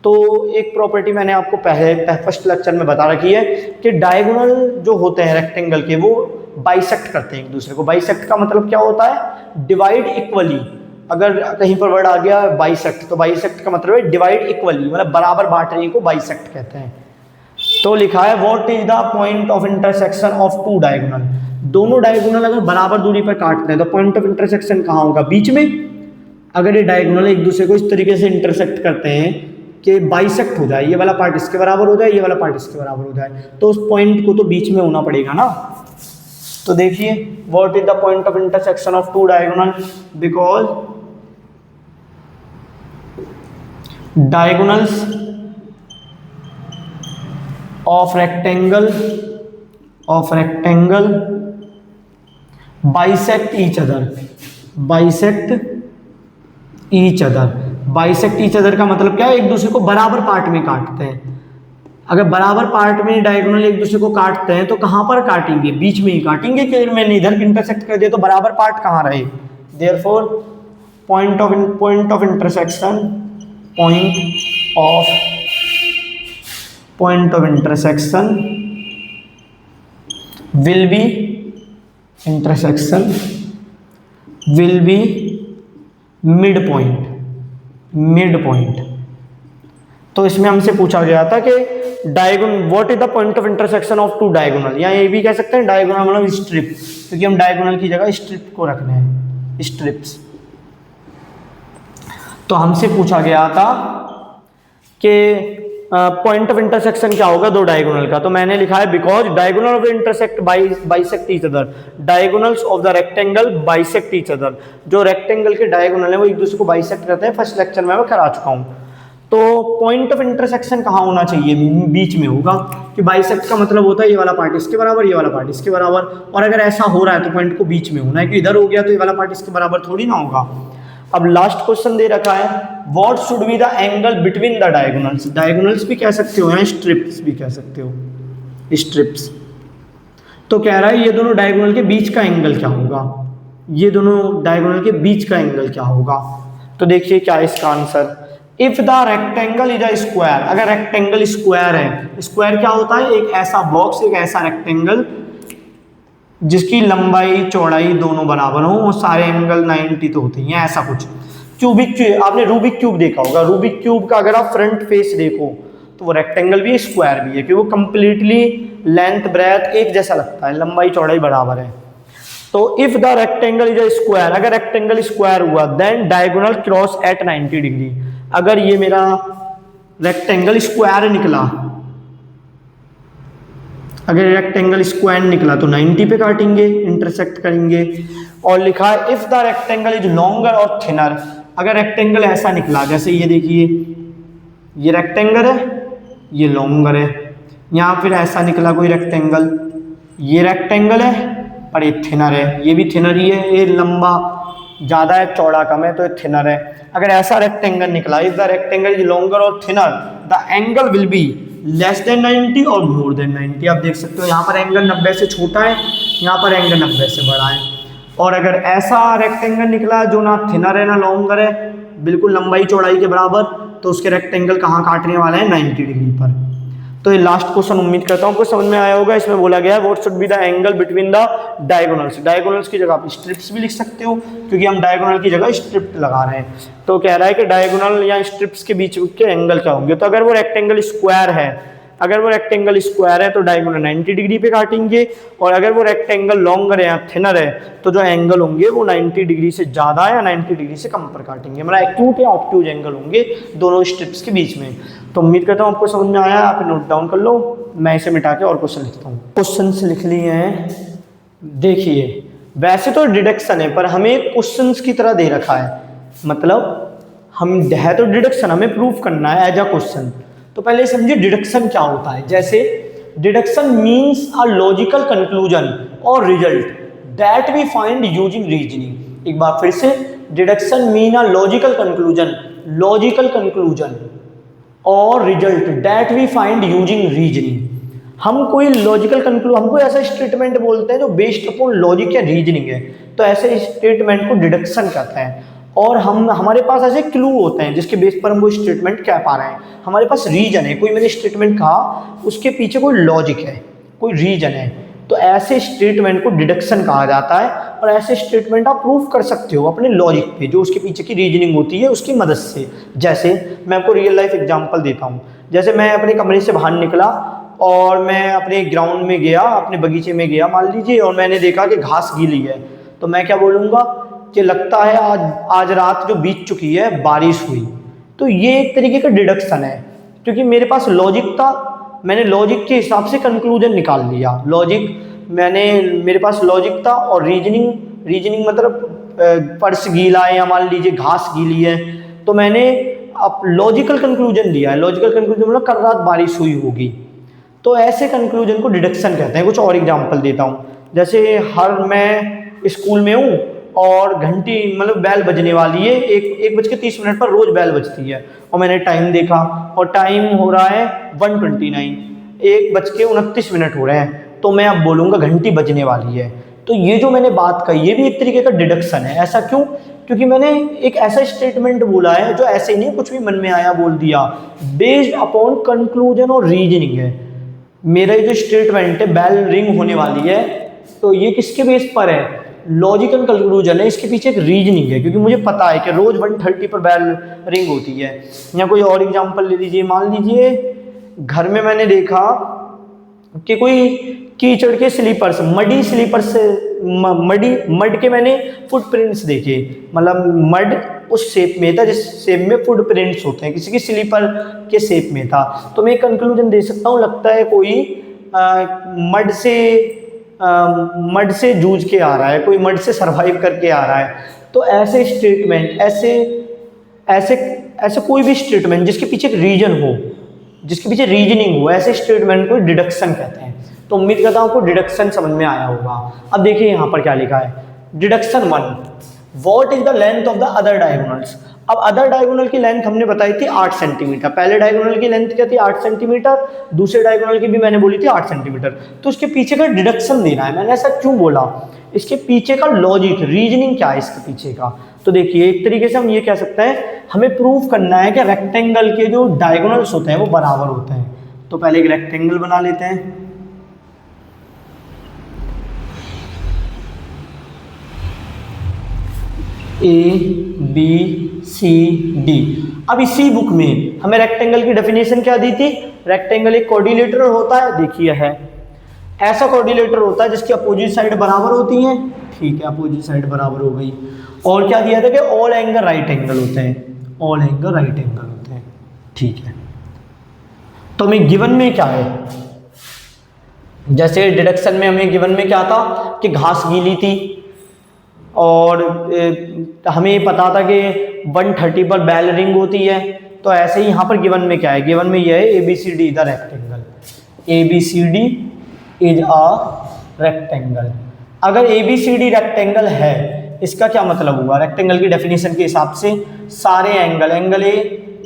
तो एक प्रॉपर्टी मैंने आपको फर्स्ट लेक्चर में बता रखी है कि डायगोनल जो होते हैं रेक्टेंगल के वो बाइसेक्ट करते हैं एक दूसरे को। बाइसेक्ट का मतलब क्या होता है, डिवाइड इक्वली। अगर कहीं पर वर्ड आ गया बाइसेक्ट, तो बाइसेक्ट का मतलब है डिवाइड इक्वली, मतलब बराबर बांटने को बाइसेक्ट कहते हैं। तो लिखा है what is the point of intersection of 2 diagonal. दोनों डायगोनल अगर बराबर दूरी पर काटते हैं तो पॉइंट ऑफ इंटरसेक्शन कहाँ होगा, बीच में। अगर ये डायगोनल एक दूसरे को इस तरीके से इंटरसेक्ट करते हैं कि बाइसेक्ट हो जाए, ये वाला पार्ट इसके बराबर हो जाए, ये वाला पार्ट इसके बराबर हो जाए, तो उस पॉइंट को तो बीच में होना पड़ेगा ना। तो देखिए what is the point of intersection of 2 diagonal, because diagonals of rectangle bisect each other. Bisect each other का मतलब क्या है, एक दूसरे को बराबर पार्ट में काटते हैं। अगर बराबर पार्ट में डायगोनल एक दूसरे को काटते हैं तो कहाँ पर काटेंगे, बीच में ही काटेंगे। कि मैंने इधर इंटरसेक्ट कर दिया तो बराबर पार्ट कहाँ रहे। Therefore point of intersection will be midpoint। तो इसमें हमसे पूछा गया था कि diagonal what is the point of intersection of two diagonal, या ये भी कह सकते हैं डायगोनल मतलब स्ट्रिप, क्योंकि हम डायगोनल की जगह स्ट्रिप को रखने हैं, स्ट्रिप्स। तो हमसे पूछा गया था कि पॉइंट ऑफ इंटरसेक्शन क्या होगा दो डायगोनल का, तो मैंने लिखा है because diagonal of the intersect bisect each other, diagonals of the rectangle bisect each other. जो रेक्टेंगल के डायगोनल है वो एक दूसरे को बाइसेक्ट करते हैं, फर्स्ट लेक्चर में मैं करा चुका हूँ। तो पॉइंट ऑफ इंटरसेक्शन कहाँ होना चाहिए, बीच में होगा, कि बाइसेक्ट का मतलब होता है ये वाला पार्ट इसके बराबर, ये वाला पार्ट इसके बराबर, और अगर ऐसा हो रहा है तो पॉइंट को बीच में होना है, कि इधर हो गया तो ये वाला पार्ट इसके बराबर थोड़ी ना होगा। अब लास्ट क्वेश्चन दे रखा है what should be the angle between the diagonals, diagonals भी कह सकते हो या स्ट्रिप्स भी कह सकते हो, स्ट्रिप्स। तो कह रहा है ये दोनों डायगोनल के बीच का एंगल क्या होगा, ये दोनों डायगोनल के बीच का एंगल क्या होगा। तो देखिए क्या है इसका answer, if the rectangle is a square, अगर रेक्टेंगल स्क्वायर है, स्क्वायर क्या होता है, एक ऐसा बॉक्स, एक ऐसा रेक्टेंगल जिसकी लंबाई चौड़ाई दोनों बराबर हो, वो सारे एंगल 90 तो होते हैं, ऐसा कुछ। क्यूबिक, आपने रूबिक क्यूब देखा होगा, रूबिक क्यूब का अगर आप फ्रंट फेस देखो तो वो रेक्टेंगल भी है स्क्वायर भी है, कि वो कंप्लीटली लेंथ ब्रेथ एक जैसा लगता है, लंबाई चौड़ाई बराबर है। तो if the rectangle is a square, अगर रेक्टेंगल स्क्वायर हुआ then diagonal cross at 90 degree, अगर ये मेरा रेक्टेंगल स्क्वायर निकला, अगर रेक्टेंगल स्क्वायर निकला तो 90 पे काटेंगे, इंटरसेक्ट करेंगे। और लिखा है if the rectangle is longer और थिनर, अगर रेक्टेंगल ऐसा निकला, जैसे ये देखिए ये रेक्टेंगल है, ये लॉन्गर है, यहाँ फिर ऐसा निकला कोई रेक्टेंगल, ये रेक्टेंगल है पर ये थिनर है, ये भी थिनर ही है, ये लंबा ज़्यादा है चौड़ा कम है तो ये थिनर है। अगर ऐसा रेक्टेंगल निकला, if the rectangle is longer और thinner the angle will be less than 90 और मोर देन 90। आप देख सकते हो यहाँ पर एंगल 90 से छोटा है, यहाँ पर एंगल 90 से बड़ा है। और अगर ऐसा रेक्टेंगल निकला जो ना थिनर है ना लॉन्गर है, बिल्कुल लंबाई चौड़ाई के बराबर, तो उसके रेक्टेंगल कहाँ काटने वाले हैं, 90 डिग्री पर। तो ये लास्ट क्वेश्चन उम्मीद करता हूँ आपको समझ में आया होगा। इसमें बोला गया है what should be the angle between the diagonals, diagonals की जगह आप स्ट्रिप्स भी लिख सकते हो, क्योंकि हम डायगोनल की जगह स्ट्रिप लगा रहे हैं। तो कह रहा है कि डायगोनल या स्ट्रिप्स के बीच के एंगल क्या होंगे। तो अगर वो रेक्टेंगल स्क्वायर है, अगर वो रेक्टेंगल स्क्वायर है तो डायगोनल 90 डिग्री पे काटेंगे, और अगर वो रेक्टेंगल लॉन्गर है या थिनर है तो जो एंगल होंगे वो 90 डिग्री से ज़्यादा या 90 डिग्री से कम पर काटेंगे, मतलब एक्यूट या ऑब्ट्यूज एंगल होंगे दोनों स्ट्रिप्स के बीच में। तो उम्मीद करता हूँ आपको समझ में आया, आप नोट डाउन कर लो, मैं इसे मिटा के और क्वेश्चन लिखता हूँ। क्वेश्चन लिख लिए हैं, देखिए वैसे तो डिडक्शन है पर हमें क्वेश्चन की तरह दे रखा है, मतलब हम है तो डिडक्शन, हमें प्रूफ करना है एज अ क्वेश्चन। तो पहले समझिए डिडक्शन क्या होता है। जैसे deduction means a logical conclusion और result that we find using reasoning. एक बार फिर से, deduction mean a logical conclusion, logical conclusion और result that we find using reasoning. हम कोई लॉजिकल कंक्लूजन, हमको ऐसा स्टेटमेंट बोलते हैं जो बेस्ड अपॉन लॉजिक या रीजनिंग है, तो ऐसे स्टेटमेंट को डिडक्शन कहते हैं। और हमारे पास ऐसे क्लू होते हैं जिसके बेस पर हम वो स्टेटमेंट कह पा रहे हैं। हमारे पास रीजन है, कोई मैंने स्टेटमेंट कहा उसके पीछे कोई लॉजिक है, कोई रीजन है, तो ऐसे स्टेटमेंट को डिडक्शन कहा जाता है। और ऐसे स्टेटमेंट आप प्रूफ कर सकते हो अपने लॉजिक पे, जो उसके पीछे की रीजनिंग होती है उसकी मदद से। जैसे मैं आपको रियल लाइफ एग्जांपल देता हूँ। जैसे मैं अपने कमरे से बाहर निकला और मैं अपने ग्राउंड में गया, अपने बगीचे में गया मान लीजिए, और मैंने देखा कि घास गीली है, तो मैं क्या बोलूँगा कि लगता है आज रात जो बीत चुकी है बारिश हुई। तो ये एक तरीके का डिडक्शन है, क्योंकि मेरे पास लॉजिक था, मैंने लॉजिक के हिसाब से कंक्लूजन निकाल लिया। मेरे पास लॉजिक था और रीजनिंग मतलब फर्श गीला है या मान लीजिए घास गीली है, तो मैंने अब लॉजिकल कंक्लूजन दिया है। लॉजिकल कंक्लूजन मतलब कल रात बारिश हुई होगी। तो ऐसे कंक्लूजन को डिडक्शन कहते हैं। कुछ और एग्जाम्पल देता हूँ। जैसे मैं स्कूल में हूँ और घंटी मतलब बैल बजने वाली है, 1:30 पर रोज बैल बजती है, और मैंने टाइम देखा और टाइम हो रहा है 1:29, 1:29 हो रहे हैं, तो मैं अब बोलूँगा घंटी बजने वाली है। तो ये जो मैंने बात कही ये भी एक तरीके का डिडक्शन है। ऐसा क्यों? क्योंकि मैंने एक ऐसा स्टेटमेंट बोला है जो ऐसे नहीं कुछ भी मन में आया बोल दिया, बेस्ड अपॉन कंक्लूजन और रीजनिंग है। मेरा जो स्टेटमेंट है बैल रिंग होने वाली है, तो ये किसके बेस पर है? लॉजिकल कंक्लूजन है, इसके पीछे एक रीजनिंग है, क्योंकि मुझे पता है कि रोज 130 पर बेल रिंग होती है। या कोई और एग्जांपल ले लीजिए, मान लीजिए घर में मैंने देखा कि कोई कीचड़ के स्लीपर्स, मडी स्लीपर्स से मड के मैंने फुटप्रिंट्स देखे, मतलब मड उस शेप में था जिस शेप में फुटप्रिंट्स होते हैं, किसी की स्लीपर के शेप में था। तो मैं एक कंक्लूजन दे सकता हूँ, लगता है कोई मड से जूझ के आ रहा है, कोई मड से सरवाइव करके आ रहा है। तो ऐसे स्टेटमेंट, ऐसे ऐसे ऐसे कोई भी स्टेटमेंट जिसके पीछे एक रीजन हो, जिसके पीछे रीजनिंग हो, ऐसे स्टेटमेंट को डिडक्शन कहते हैं। तो उम्मीद करता हूँ आपको डिडक्शन समझ में आया होगा। अब देखिए यहाँ पर क्या लिखा है, deduction 1, what is the length of the other diagonals. अब अदर डायगोनल की लेंथ हमने बताई थी 8 सेंटीमीटर, पहले डायगोनल की लेंथ क्या थी 8 सेंटीमीटर, दूसरे डायगोनल की भी मैंने बोली थी 8 सेंटीमीटर। तो उसके पीछे का डिडक्शन देना है। मैंने ऐसा क्यों बोला, इसके पीछे का लॉजिक, रीजनिंग क्या है इसके पीछे का। तो देखिए एक तरीके से हम ये कह सकते हैं, हमें प्रूव करना है कि रेक्टेंगल के जो डायगोनल्स होते हैं वो बराबर होते हैं। तो पहले एक रेक्टेंगल बना लेते हैं, ABCD। अब इसी बुक में हमें रेक्टेंगल की डेफिनेशन क्या दी थी, रेक्टेंगल एक कोऑर्डिनेटर होता है, देखिए है ऐसा कोऑर्डिनेटर होता है जिसकी अपोजिट साइड बराबर होती हैं, ठीक है अपोजिट साइड बराबर हो गई। और क्या दिया था कि ऑल एंगल राइट एंगल होते हैं, ऑल एंगल राइट एंगल होते हैं, ठीक है। तो हमें गिवन में क्या है, जैसे डिडक्शन में हमें गिवन में क्या था कि घास गीली थी, और हमें पता था कि 130 पर बेल रिंग होती है। तो ऐसे ही यहाँ पर गिवन में क्या है, गिवन में यह है ABCD is a rectangle, ABCD is a rectangle. अगर ABCD रेक्टेंगल है, इसका क्या मतलब हुआ, रेक्टेंगल की डेफिनेशन के हिसाब से सारे angle, angle A,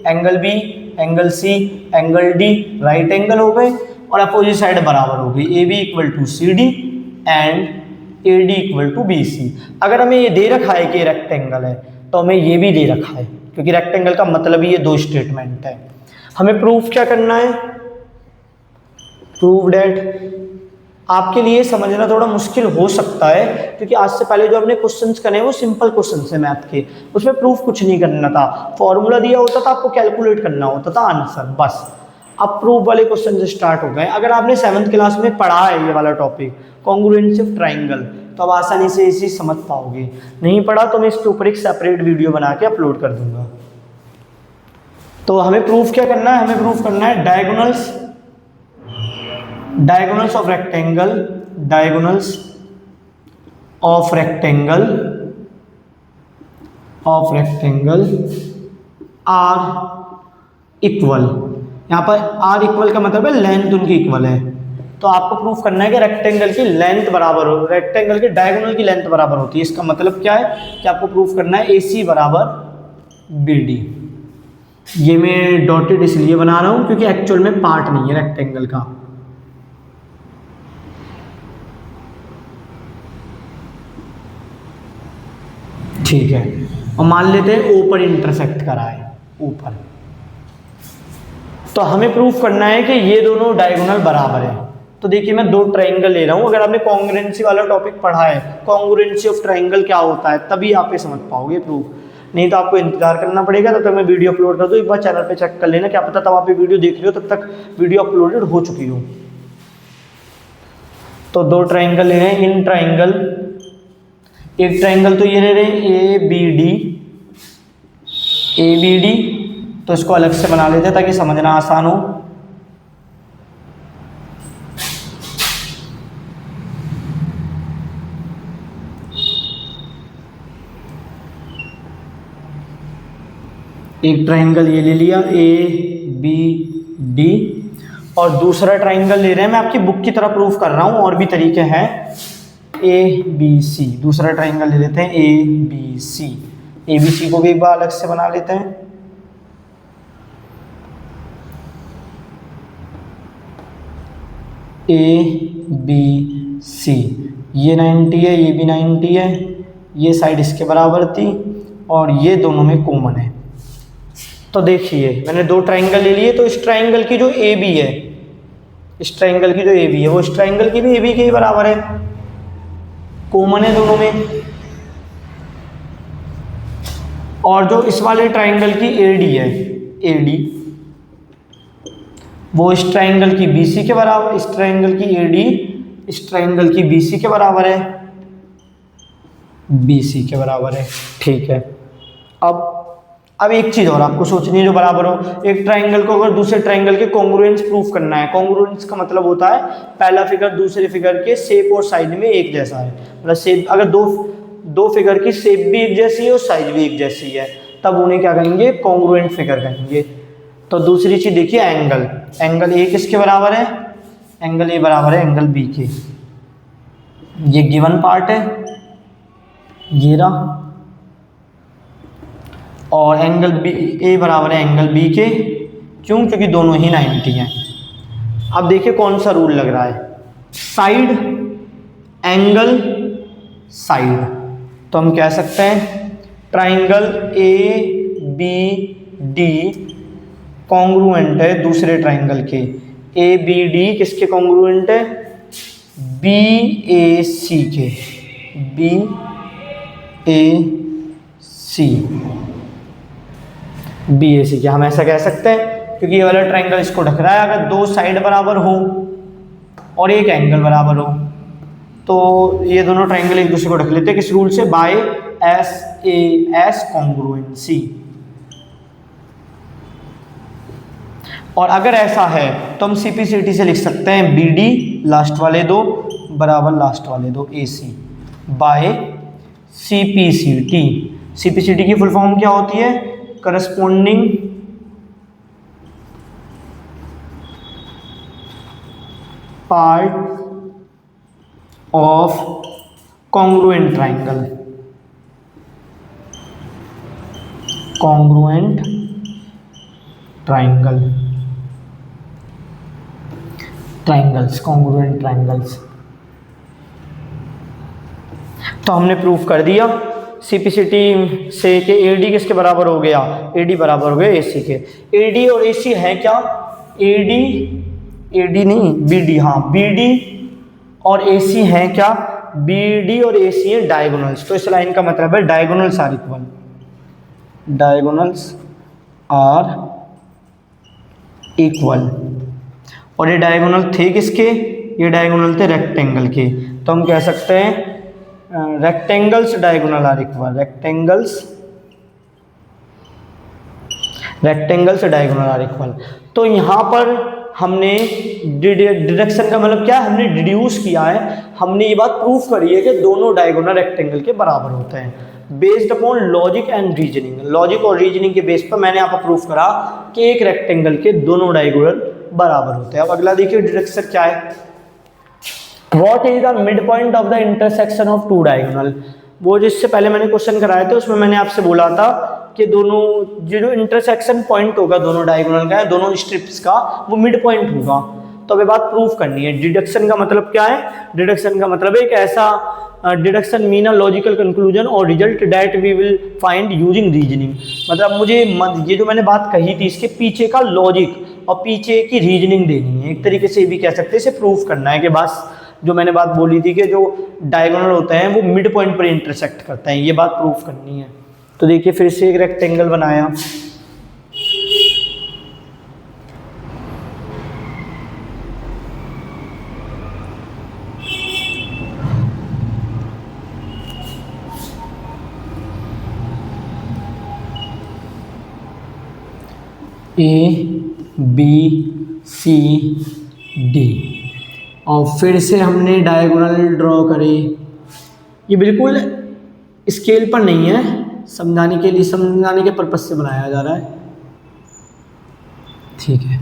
angle B, angle C, angle D right angle हो गए और अपोजिट साइड बराबर हो गई, AB equal to CD and AD equal to BC। अगर हमें ये दे रखा है कि रेक्टेंगल है तो हमें ये भी दे रखा है, क्योंकि रेक्टेंगल का मतलब ही ये दो स्टेटमेंट है। हमें प्रूफ क्या करना है, प्रूव डेट। आपके लिए समझना थोड़ा मुश्किल हो सकता है, क्योंकि आज से पहले जो हमने क्वेश्चंस करे वो सिंपल क्वेश्चंस है मैथ के, उसमें प्रूफ कुछ नहीं करना था, फॉर्मूला दिया होता था, आपको कैलकुलेट करना होता था आंसर बस। अब प्रूफ वाले क्वेश्चन से स्टार्ट हो गए। अगर आपने 7th क्लास में पढ़ा है ये वाला टॉपिक कॉन्ग्रुएंसिव ट्राइंगल, तो आप आसानी से इसी समझ पाओगे। नहीं पढ़ा तो मैं इसके ऊपर एक सेपरेट वीडियो बना के अपलोड कर दूंगा। तो हमें प्रूफ क्या करना है, हमें प्रूफ करना है diagonals, diagonals of rectangle, diagonals of rectangle are equal. यहाँ पर आर इक्वल का मतलब है लेंथ उनकी इक्वल है। तो आपको प्रूफ करना है कि रेक्टेंगल की लेंथ बराबर हो, रेक्टेंगल के डायगोनल की लेंथ बराबर होती है। इसका मतलब क्या है कि आपको प्रूफ करना है AC बराबर BD। ये मैं डॉटेड इसलिए बना रहा हूं क्योंकि एक्चुअल में पार्ट नहीं है रेक्टेंगल का। ठीक है, और मान लेते हैं O पर इंटरसेक्ट करा है, ऊपर। तो हमें प्रूफ करना है कि ये दोनों डायगोनल बराबर है। तो देखिए मैं दो ट्राइंगल ले रहा हूँ। अगर आपने कॉन्ग्रुएंसी वाला टॉपिक पढ़ा है, कॉन्ग्रुएंसी ऑफ ट्राइंगल क्या होता है, तभी आप ये समझ पाओगे प्रूफ, नहीं तो आपको इंतजार करना पड़ेगा। तब तक मैं वीडियो अपलोड कर दूँ, एक बार चैनल पे चेक कर लेना, क्या पता तब आप ये वीडियो देख रहे हो तब तक वीडियो अपलोडेड हो चुकी हो। तो दो ट्राइंगल ले रहे हैं, इन ट्राइंगल, एक ट्राइंगल तो ये ले रहे हैं ABD, तो इसको अलग से बना लेते हैं ताकि समझना आसान हो। एक ट्राइंगल ये ले लिया ABD, और दूसरा ट्राइंगल ले रहे हैं, मैं आपकी बुक की तरह प्रूफ कर रहा हूँ, और भी तरीके हैं, ABC। दूसरा ट्राइंगल ले लेते हैं ABC को भी एक बार अलग से बना लेते हैं। ABC, ये 90 है, ये भी 90 है, ये साइड इसके बराबर थी और ये दोनों में कॉमन है। तो देखिए मैंने दो ट्राइंगल ले लिए, तो इस ट्राइंगल की जो AB है, इस ट्राइंगल की जो AB है वो इस ट्राइंगल की भी AB के ही बराबर है, कॉमन है दोनों में। और जो इस वाले ट्राइंगल की एडी है, एडी वो इस ट्राइंगल की बीसी के बराबर, इस ट्राइंगल की एडी इस ट्राइंगल की बीसी के बराबर है, बीसी के बराबर है। ठीक है, अब एक चीज़ और आपको सोचनी है जो बराबर हो। एक ट्राइंगल को अगर दूसरे ट्राइंगल के कॉन्ग्रुएंस प्रूफ करना है, कॉन्ग्रुएंस का मतलब होता है पहला फिगर दूसरे फिगर के शेप और साइज में एक जैसा है, मतलब शेप अगर दो फिगर की शेप भी एक जैसी है और साइज भी एक जैसी है, तब उन्हें क्या कहेंगे, कॉन्ग्रुएंट फिगर कहेंगे। तो दूसरी चीज़ देखिए, एंगल, एंगल ए किसके बराबर है, एंगल ए बराबर है एंगल बी के। ये गिवन पार्ट है, ये रहा, और एंगल बी ए बराबर है एंगल बी के, क्यों, क्योंकि दोनों ही 90 हैं। अब देखिए कौन सा रूल लग रहा है, साइड एंगल साइड। तो हम कह सकते हैं triangle A B D congruent है दूसरे ट्राइंगल के, ए बी डी किसके कॉन्ग्रुएंट है, बी ए सी के, B A C, B A C के। हम ऐसा कह सकते हैं क्योंकि ये वाला ट्राइंगल इसको ढक रहा है। अगर दो साइड बराबर हो और एक एंगल बराबर हो तो ये दोनों ट्राइंगल एक दूसरे को ढक लेते हैं, किस रूल से, by S A S congruency. और अगर ऐसा है तो हम सीपीसीटी से लिख सकते हैं बी डी लास्ट वाले दो बराबर लास्ट वाले दो ए सी बाय सीपीसीटी। सीपीसीटी की फुल फॉर्म क्या होती है, corresponding part of congruent triangle, congruent triangle, triangles, congruent triangles. तो हमने प्रूफ कर दिया सीपीसीटी से कि एडी किसके बराबर हो गया, एडी बराबर हो गया एसी के। एडी और एसी है क्या, एडी, एडी नहीं बीडी, हाँ बीडी और एसी है क्या, बीडी और एसी है डायगोनल्स। तो इस लाइन का मतलब है diagonals are equal, diagonals are equal. और ये डायगोनल थे किसके, ये डायगोनल थे रेक्टेंगल के। तो हम कह सकते हैं rectangles diagonal are equal, rectangles, rectangles diagonal are equal. तो यहाँ पर हमने डिडक्शन का मतलब क्या है, हमने डिड्यूस किया है, हमने ये बात प्रूफ करी है कि दोनों डायगोनल रेक्टेंगल के बराबर होते हैं based upon logic and reasoning. Logic और रीजनिंग के बेस पर मैंने यहाँ पर प्रूफ करा कि एक रेक्टेंगल के दोनों डायगोनल बराबर होते हैं। अब अगला देखिए डिडक्शन क्या है, what is the mid point of the intersection of two diagonal. वो जिससे पहले मैंने क्वेश्चन कराए थे उसमें मैंने आपसे बोला था कि दोनों जो इंटरसेक्शन पॉइंट होगा दोनों डायगोनल का, दोनों स्ट्रिप्स का, वो मिड पॉइंट होगा। तो अभी बात प्रूफ करनी है। डिडक्शन का मतलब क्या है, डिडक्शन का मतलब एक ऐसा deduction mean a logical conclusion और result that we will find using reasoning. मतलब मुझे ये जो मैंने बात कही थी इसके पीछे का लॉजिक और पीछे की रीजनिंग देनी है। एक तरीके से ये भी कह सकते हैं इसे प्रूफ करना है कि बस जो मैंने बात बोली थी कि जो डायगोनल होते हैं वो मिड पॉइंट पर इंटरसेक्ट करते हैं, ये बात प्रूफ करनी है। तो देखिए फिर से एक रेक्टेंगल बनाया, ए बी सी डी और फिर से हमने डायगोनल ड्रॉ करे। ये बिल्कुल स्केल पर नहीं है, समझाने के लिए, समझाने के पर्पज से बनाया जा रहा है, ठीक है।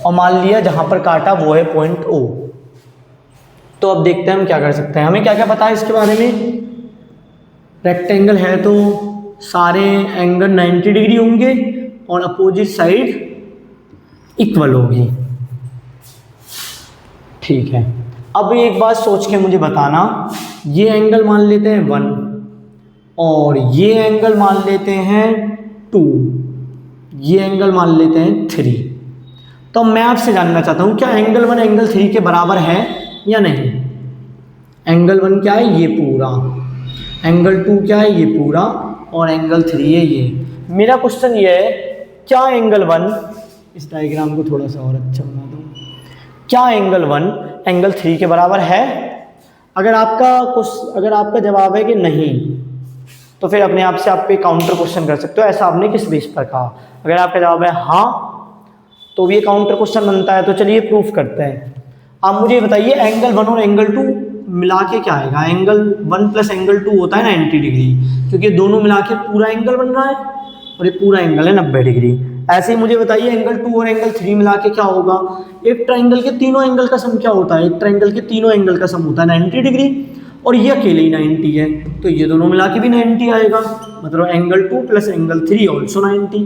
और मान लिया जहां पर काटा वो है पॉइंट ओ। तो अब देखते हैं हम क्या कर सकते हैं, हमें क्या क्या पता है इसके बारे में। रेक्टेंगल है तो सारे एंगल 90 डिग्री होंगे और अपोजिट साइड इक्वल होगी, ठीक है। अब एक बात सोच के मुझे बताना, ये एंगल मान लेते हैं 1 और ये एंगल मान लेते हैं 2, ये एंगल मान लेते हैं 3। तो मैं आपसे जानना चाहता हूँ क्या एंगल 1 एंगल 3 के बराबर है या नहीं। एंगल 1 क्या है, ये पूरा, एंगल 2 क्या है, ये पूरा, और एंगल 3 है ये। मेरा क्वेश्चन ये है, क्या एंगल 1, इस डायग्राम को थोड़ा सा और अच्छा बना दूँ, क्या एंगल 1 एंगल 3 के बराबर है? अगर आपका जवाब है कि नहीं, तो फिर अपने आप से आप पे काउंटर क्वेश्चन कर सकते हो, ऐसा आपने किस बेस पर कहा। अगर आपका जवाब है हाँ, तो ये काउंटर क्वेश्चन बनता है। तो चलिए प्रूफ करते हैं। आप मुझे बताइए, एंगल 1 और एंगल 2 मिला के क्या आएगा? एंगल 1 प्लस एंगल 2 होता है 90 डिग्री, क्योंकि दोनों मिला के पूरा एंगल बन रहा है, और ये पूरा एंगल है 90 डिग्री। ऐसे ही मुझे बताइए, एंगल 2 और एंगल 3 मिला के क्या होगा? एक ट्राइंगल के तीनों एंगल का सम क्या होता है? एक ट्राइंगल के तीनों एंगल का सम होता है 90 डिग्री, और ये अकेले ही 90 है, तो ये दोनों मिला के भी 90 आएगा, मतलब एंगल 2 प्लस एंगल 3 ऑल्सो 90।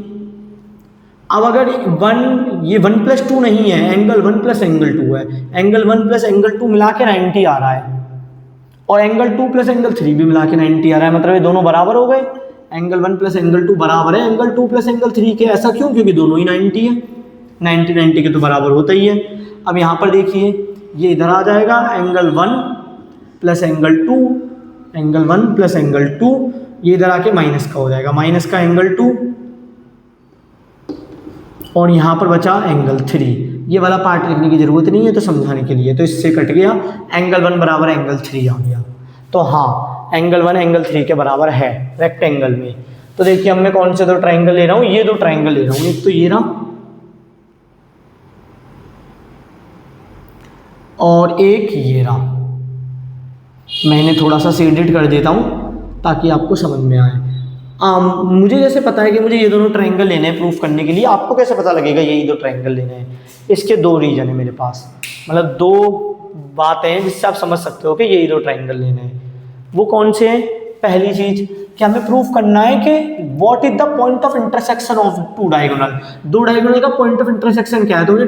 अब अगर ये 1 प्लस 2 नहीं है, एंगल 1 प्लस एंगल 2 है, एंगल 1 प्लस एंगल 2 मिला के 90 आ रहा है, और एंगल 2 प्लस एंगल 3 भी मिला के 90 आ रहा है, मतलब ये दोनों बराबर हो गए। एंगल 1 प्लस एंगल 2 बराबर है एंगल 2 प्लस एंगल 3 के। ऐसा क्यों? क्योंकि दोनों ही 90 है, 90 के तो बराबर होता ही है। अब यहाँ पर देखिए, ये इधर आ जाएगा, angle 1 plus angle 2, angle 1 plus angle 2, ये इधर आके माइनस का हो जाएगा, माइनस का एंगल 2, और यहाँ पर बचा एंगल 3। ये वाला पार्ट लिखने की जरूरत नहीं है तो समझाने के लिए, तो इससे कट गया, एंगल 1 बराबर एंगल 3 आ गया। तो हाँ, एंगल 1 एंगल 3 के बराबर है रेक्टेंगल में। तो देखिए, अब मैं कौन से दो ट्राइंगल ले रहा हूँ? ये दो ट्राइंगल ले रहा हूँ, एक तो ये रहा और एक ये रहा। मैं इन्हें थोड़ा सा शेडेड कर देता हूँ ताकि आपको समझ में आए। मुझे जैसे पता है कि मुझे ये दोनों ट्राइंगल लेने हैं प्रूफ करने के लिए, आपको कैसे पता लगेगा यही दो ट्राइंगल लेने हैं? इसके दो रीजन है मेरे पास, मतलब दो बातें हैं जिससे आप समझ सकते हो कि यही दो ट्राइंगल लेने हैं। वो कौन से हैं? पहली चीज कि हमें प्रूफ करना है कि what is the point of intersection of two diagonal. दो डायगोनल का पॉइंट ऑफ इंटरसेक्शन क्या है? तो मुझे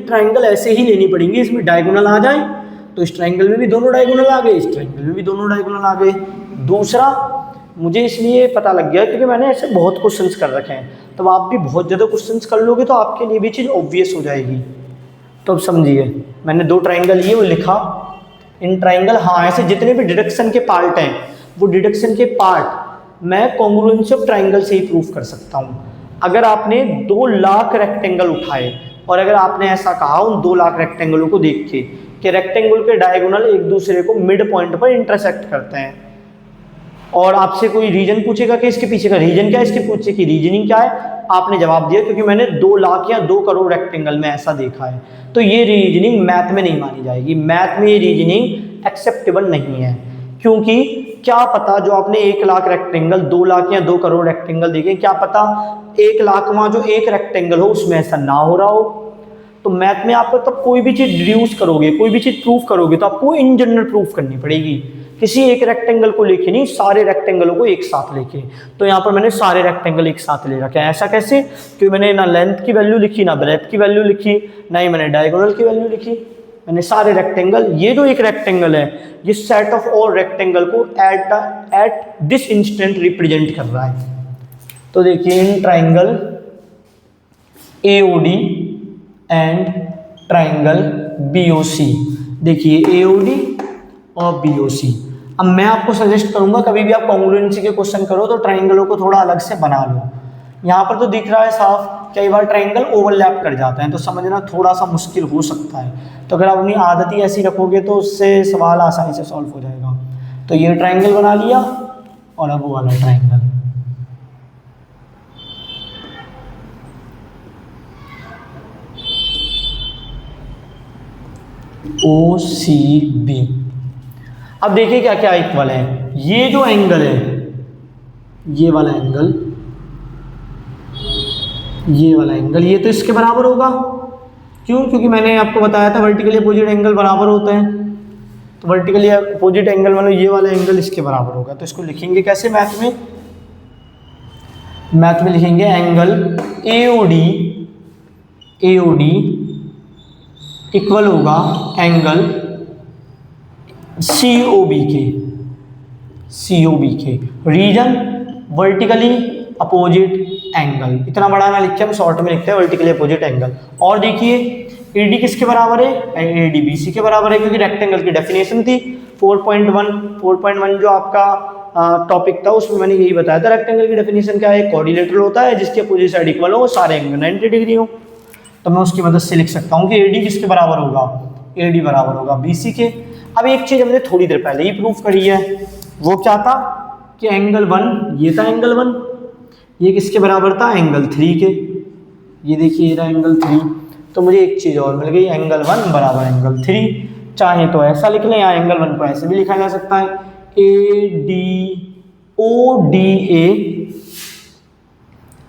ट्राइंगल ऐसे ही लेनी पड़ेंगी, इसमें डायगोनल आ जाए, तो इस ट्राइंगल में भी दोनों डायगोनल आ गए, इस ट्राइंगल में भी दोनों डायगोनल आ गए। दूसरा, मुझे इसलिए पता लग गया क्योंकि मैंने ऐसे बहुत क्वेश्चंस कर रखे हैं, तो आप भी बहुत ज़्यादा क्वेश्चंस कर लोगे तो आपके लिए भी चीज़ ऑब्वियस हो जाएगी। तो अब समझिए, मैंने दो ट्राइंगल लिए, वो लिखा इन ट्राइंगल। हाँ, ऐसे जितने भी डिडक्शन के पार्ट हैं, वो डिडक्शन के पार्ट मैं कॉन्ग्रुएंसी ऑफ ट्राइंगल से ही प्रूफ कर सकता हूँ। अगर आपने 2 लाख रेक्टेंगल उठाए और अगर आपने ऐसा कहा उन 2 लाख रेक्टेंगलों को देख के कि रेक्टेंगल के डायगोनल एक दूसरे को मिड पॉइंट पर इंटरसेक्ट करते हैं, और आपसे कोई रीजन पूछेगा कि इसके पीछे का रीजन क्या है, इसके पीछे की रीजनिंग क्या है, आपने जवाब दिया क्योंकि मैंने 2 लाख या 2 करोड़ रेक्टेंगल में ऐसा देखा है, तो ये रीजनिंग मैथ में नहीं मानी जाएगी। मैथ में ये रीजनिंग एक्सेप्टेबल नहीं है, क्योंकि क्या पता जो आपने 1 लाख रेक्टेंगल, 2 लाख या 2 करोड़ रेक्टेंगल देखे, क्या पता 1 लाखवां जो एक रेक्टेंगल हो उसमें ऐसा ना हो रहा हो। तो मैथ में आप तब कोई भी चीज़ डिड्यूस करोगे, कोई भी चीज़ प्रूफ करोगे, तो आपको इन जनरल प्रूफ करनी पड़ेगी, किसी एक रेक्टेंगल को लेके नहीं, सारे रेक्टेंगलों को एक साथ लेके। तो यहाँ पर मैंने सारे रेक्टेंगल एक साथ ले रखे हैं। ऐसा कैसे? क्योंकि मैंने ना लेंथ की वैल्यू लिखी, ना ब्रेथ की वैल्यू लिखी, ना ही मैंने डायगोनल की वैल्यू लिखी, मैंने सारे रेक्टेंगल, ये जो एक रेक्टेंगल है, ये सेट ऑफ ऑल रेक्टेंगल को एट दिस इंस्टेंट रिप्रेजेंट कर रहा है। तो देखिए, इन triangle AOD and triangle BOC, देखिए AOD और BOC। अब मैं आपको सजेस्ट करूंगा, कभी भी आप कॉन्ग्रुएंसी के क्वेश्चन करो तो ट्राइंगलों को थोड़ा अलग से बना लो। यहाँ पर तो दिख रहा है साफ, कई बार ट्राइंगल ओवरलैप कर जाते हैं, तो समझना थोड़ा सा मुश्किल हो सकता है। तो अगर आप अपनी आदत ही ऐसी रखोगे तो उससे सवाल आसानी से सॉल्व हो जाएगा। तो ये ट्राइंगल बना लिया, और अब वो वाला ट्राइंगल, OCB। अब देखिए क्या क्या इक्वल है। ये जो एंगल है, ये वाला एंगल, ये वाला एंगल, ये तो इसके बराबर होगा। क्यों? क्योंकि मैंने आपको बताया था वर्टिकली अपोजिट एंगल बराबर होते हैं, तो वर्टिकली अपोजिट एंगल मतलब ये वाला एंगल इसके बराबर होगा। तो इसको लिखेंगे कैसे मैथ में? मैथ में लिखेंगे एंगल AOD इक्वल होगा एंगल COB के। रीजन वर्टिकली अपोजिट एंगल, इतना बड़ा ना लिखे, हम शॉर्ट में लिखते हैं वर्टिकली अपोजिट एंगल। और देखिए AD किसके बराबर है, AD BC के बराबर है, क्योंकि रेक्टेंगल की डेफिनेशन थी 4.1 जो आपका टॉपिक था उसमें मैंने यही बताया था। रेक्टेंगल की डेफिनेशन क्या है, कोऑर्डिनेटर होता है जिसके अपोजिट साइड इक्वल हो, सारे एंगल 90 डिग्री हो। तो मैं उसकी मदद से लिख सकता हूँ कि AD किसके बराबर होगा, AD बराबर होगा BC के। अब एक चीज हमने थोड़ी देर पहले ही प्रूफ करी है, वो क्या था कि एंगल 1 ये था, एंगल 1 ये किसके बराबर था, एंगल 3 के। ये देखिए ये रहा एंगल 3। तो मुझे एक चीज और मिल गई, एंगल 1 बराबर एंगल 3। चाहे तो ऐसा लिख लें या एंगल 1 को ऐसे भी लिखा जा सकता है, ADODA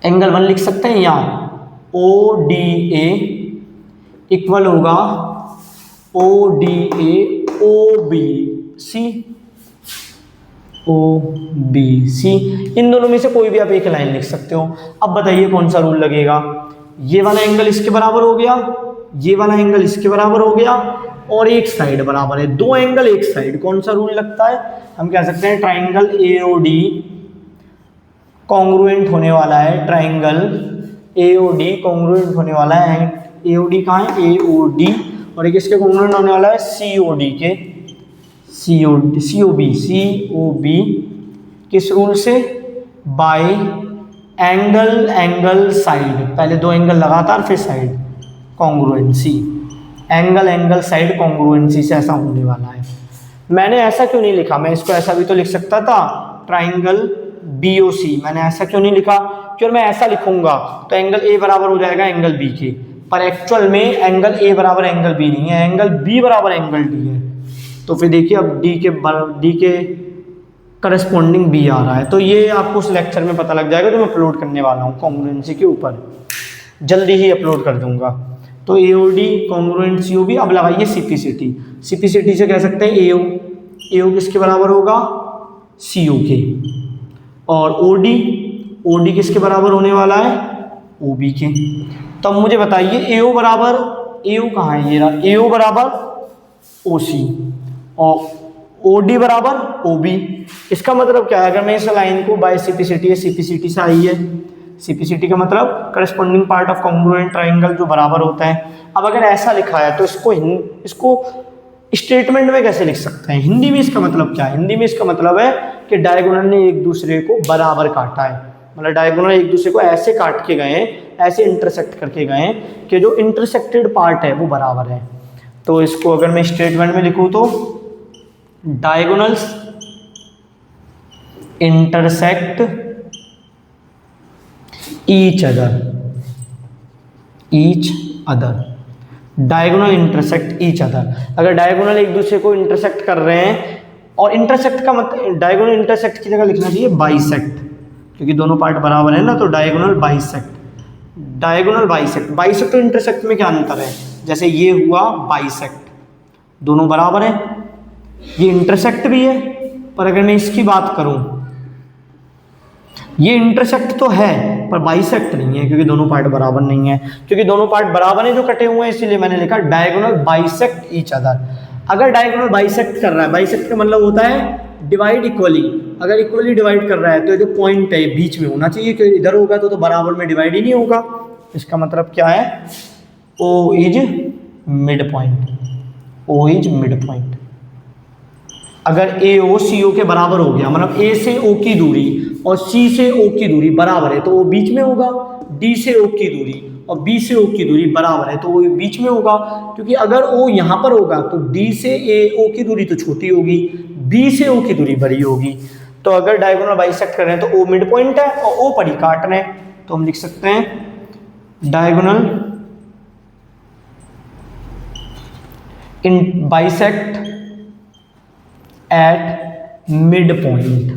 एंगल 1 लिख सकते हैं, या ODA इक्वल होगा ODA OBC। इन दोनों में से कोई भी आप एक लाइन लिख सकते हो। अब बताइए कौन सा रूल लगेगा, ये वाला एंगल इसके बराबर हो गया, ये वाला एंगल इसके बराबर हो गया, और एक साइड बराबर है, दो एंगल एक साइड, कौन सा रूल लगता है, हम कह सकते हैं ट्राइंगल AOD कॉन्ग्रुएंट होने वाला है, ट्राइंगल AOD कॉन्ग्रुएंट होने वाला है। AOD कहाँ है, AOD, और एक इसके कॉन्ग्रुएंट होने वाला है COD के, COB किस रूल से, बाय एंगल साइड, पहले दो एंगल लगातार फिर side, congruency, angle side congruency से ऐसा होने वाला है। मैंने ऐसा क्यों नहीं लिखा, मैं इसको ऐसा भी तो लिख सकता था, ट्राइंगल BOC, मैंने ऐसा क्यों नहीं लिखा, क्योंकि मैं ऐसा लिखूंगा तो एंगल A बराबर हो जाएगा एंगल B के, पर एक्चुअल में एंगल A बराबर एंगल B नहीं है, एंगल B बराबर एंगल D है। तो फिर देखिए अब D के करस्पॉन्डिंग B आ रहा है। तो ये आपको उस लेक्चर में पता लग जाएगा जो मैं अपलोड करने वाला हूँ कॉन्ग्रुएंसी के ऊपर, जल्दी ही अपलोड कर दूंगा। तो AOD कॉन्ग्रुएंट COB। अब लगाइए CPCT से कह सकते हैं AO किसके बराबर होगा, CO के, और OD किसके बराबर होने वाला है, OB के। तो अब मुझे बताइए AO कहाँ है, ये रहा, AO बराबर OC और OD बराबर OB। इसका मतलब क्या है, अगर मैं इस लाइन को बाय CPCT से आई है, CPCT का मतलब corresponding part of congruent triangle जो बराबर होता है। अब अगर ऐसा लिखा है तो इसको स्टेटमेंट में कैसे लिख सकते हैं, हिंदी में इसका मतलब क्या है, हिंदी में इसका मतलब है कि डायगोनल ने एक दूसरे को बराबर काटा है, मतलब डायगोनल एक दूसरे को ऐसे काट के गए हैं, ऐसे इंटरसेक्ट करके गए हैं कि जो इंटरसेक्टेड पार्ट है वो बराबर है। तो इसको अगर मैं स्टेटमेंट में लिखूं तो diagonals intersect each other, diagonal intersect each other. अगर डायगोनल एक दूसरे को इंटरसेक्ट कर रहे हैं, और इंटरसेक्ट का मतलब डायगोनल इंटरसेक्ट की जगह लिखना चाहिए बाइसेक्ट, क्योंकि दोनों पार्ट बराबर है ना, तो डायगोनल बाइसेक्ट और इंटरसेक्ट में क्या अंतर है, जैसे ये हुआ बाइसेक्ट, दोनों बराबर है, ये इंटरसेक्ट भी है, पर अगर मैं इसकी बात करूं, ये इंटरसेक्ट तो है पर बाइसेक्ट नहीं है, क्योंकि दोनों पार्ट बराबर नहीं है, क्योंकि दोनों पार्ट बराबर हैं जो कटे हुए हैं, इसीलिए मैंने लिखा डायगोनल बाइसेक्ट ईच अदर। अगर डायगोनल बाइसेक्ट कर रहा है, बाइसेक्ट का मतलब होता है डिवाइड इक्वली, अगर इक्वली डिवाइड कर रहा है तो जो पॉइंट है बीच में होना चाहिए, क्योंकि इधर होगा तो बराबर में डिवाइड ही नहीं होगा। इसका मतलब क्या है, O इज मिड पॉइंट। अगर AO CO के बराबर हो गया, मतलब A से O की दूरी और C से O की दूरी बराबर है तो वो बीच में होगा, D से O की दूरी और B से O की दूरी बराबर है तो वो बीच में होगा, क्योंकि अगर O यहाँ पर होगा तो D से O की दूरी तो छोटी होगी, B से O की दूरी बड़ी होगी। तो अगर डायगोनल बाइसेक्ट कर रहे हैं तो O मिड पॉइंट है और O पर ही काट रहे हैं, तो हम लिख सकते हैं diagonal in bisect at mid point,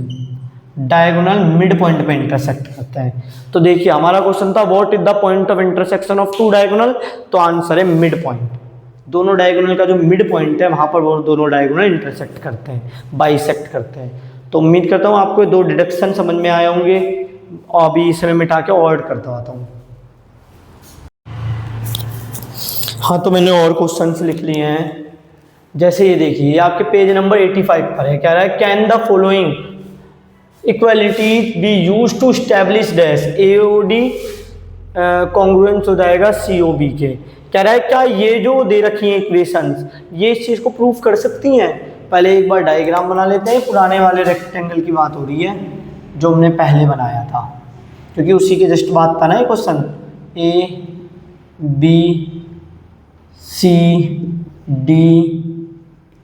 diagonal mid point पे इंटरसेक्ट करते हैं। तो देखिए हमारा क्वेश्चन था what is the point of intersection of two diagonal, तो आंसर है मिड पॉइंट। दोनों डायगोनल का जो मिड पॉइंट है वहां पर वो दोनों डायगोनल इंटरसेक्ट करते हैं, बाइसेक्ट करते हैं। तो उम्मीद करता हूँ आपको दो डिडक्शन समझ में आए होंगे, और अभी इसमें मिटा के और करता आता हूँ। हाँ तो मैंने और क्वेश्चंस लिख लिए हैं, जैसे ये देखिए, ये आपके पेज नंबर 85 पर है, कह रहा है can the following equality be use to establish dash AOD congruence हो जाएगा COB के, कह रहा है क्या ये जो दे रखी है इक्वेशंस ये इस चीज़ को प्रूफ कर सकती हैं। पहले एक बार डायग्राम बना लेते हैं, पुराने वाले रेक्टेंगल की बात हो रही है जो हमने पहले बनाया था, क्योंकि उसी के जस्ट बात था ना ये question. A B C D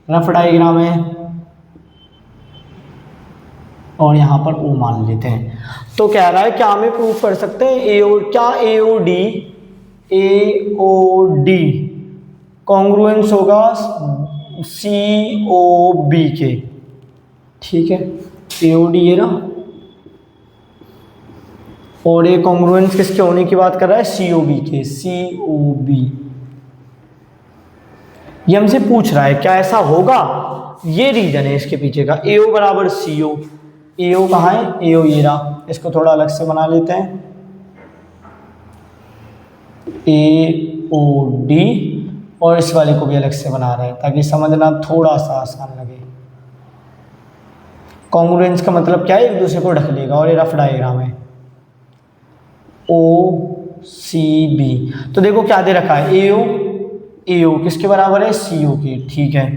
rough diagram है और यहाँ पर ओ मान लेते हैं। तो कह रहा है क्या हमें प्रूफ कर सकते हैं ए ओ डी कॉन्ग्रुएंस होगा सी ओ बी के, ठीक है। ए ओ डी ये ना, और ये कॉन्ग्रुएंस किसके होने की बात कर रहा है, सी ओ बी के, सी ओ बी। ये हमसे पूछ रहा है क्या ऐसा होगा, ये रीजन है इसके पीछे का। ए ओ बराबर सी ओ, ए ओ कहाँ है, ए ओ ये रहा, इसको थोड़ा अलग से बना लेते हैं। ए ओ डी और इस वाले को भी अलग से बना रहे हैं ताकि समझना थोड़ा सा आसान लगे। कॉन्ग्रुएंस का मतलब क्या है, एक दूसरे को ढक लेगा, और ये रफ डायग्राम है ओ सी बी। तो देखो क्या दे रखा है, ए ओ किसके बराबर है, सी ओ के, ठीक है।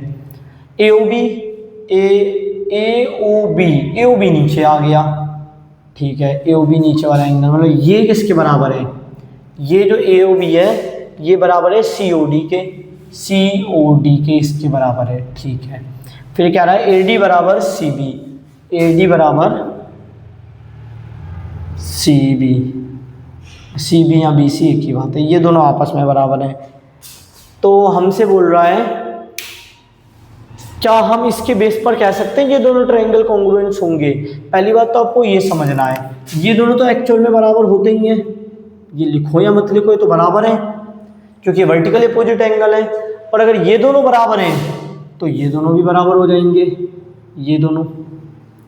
ए ओ बी, ए ओ बी नीचे आ गया, ठीक है। ए ओ बी नीचे वाला एंगल, मतलब ये किसके बराबर है, ये जो ए ओ बी है ये बराबर है सी ओ डी के, सी ओ डी के इसके बराबर है, ठीक है। फिर क्या रहा है, ए डी बराबर सी बी, ए डी बराबर सी बी, सी बी या बी सी एक ही बात है, ये दोनों आपस में बराबर हैं। तो हमसे बोल रहा है क्या हम इसके बेस पर कह सकते हैं ये दोनों ट्रायंगल कॉन्ग्रुएंस होंगे। पहली बात तो आपको ये समझना है ये दोनों तो एक्चुअल में बराबर होते ही हैं, ये लिखो या मत लिखो ये तो बराबर है क्योंकि वर्टिकल अपोजिट एंगल है। और अगर ये दोनों बराबर हैं तो ये दोनों भी बराबर हो जाएंगे, ये दोनों,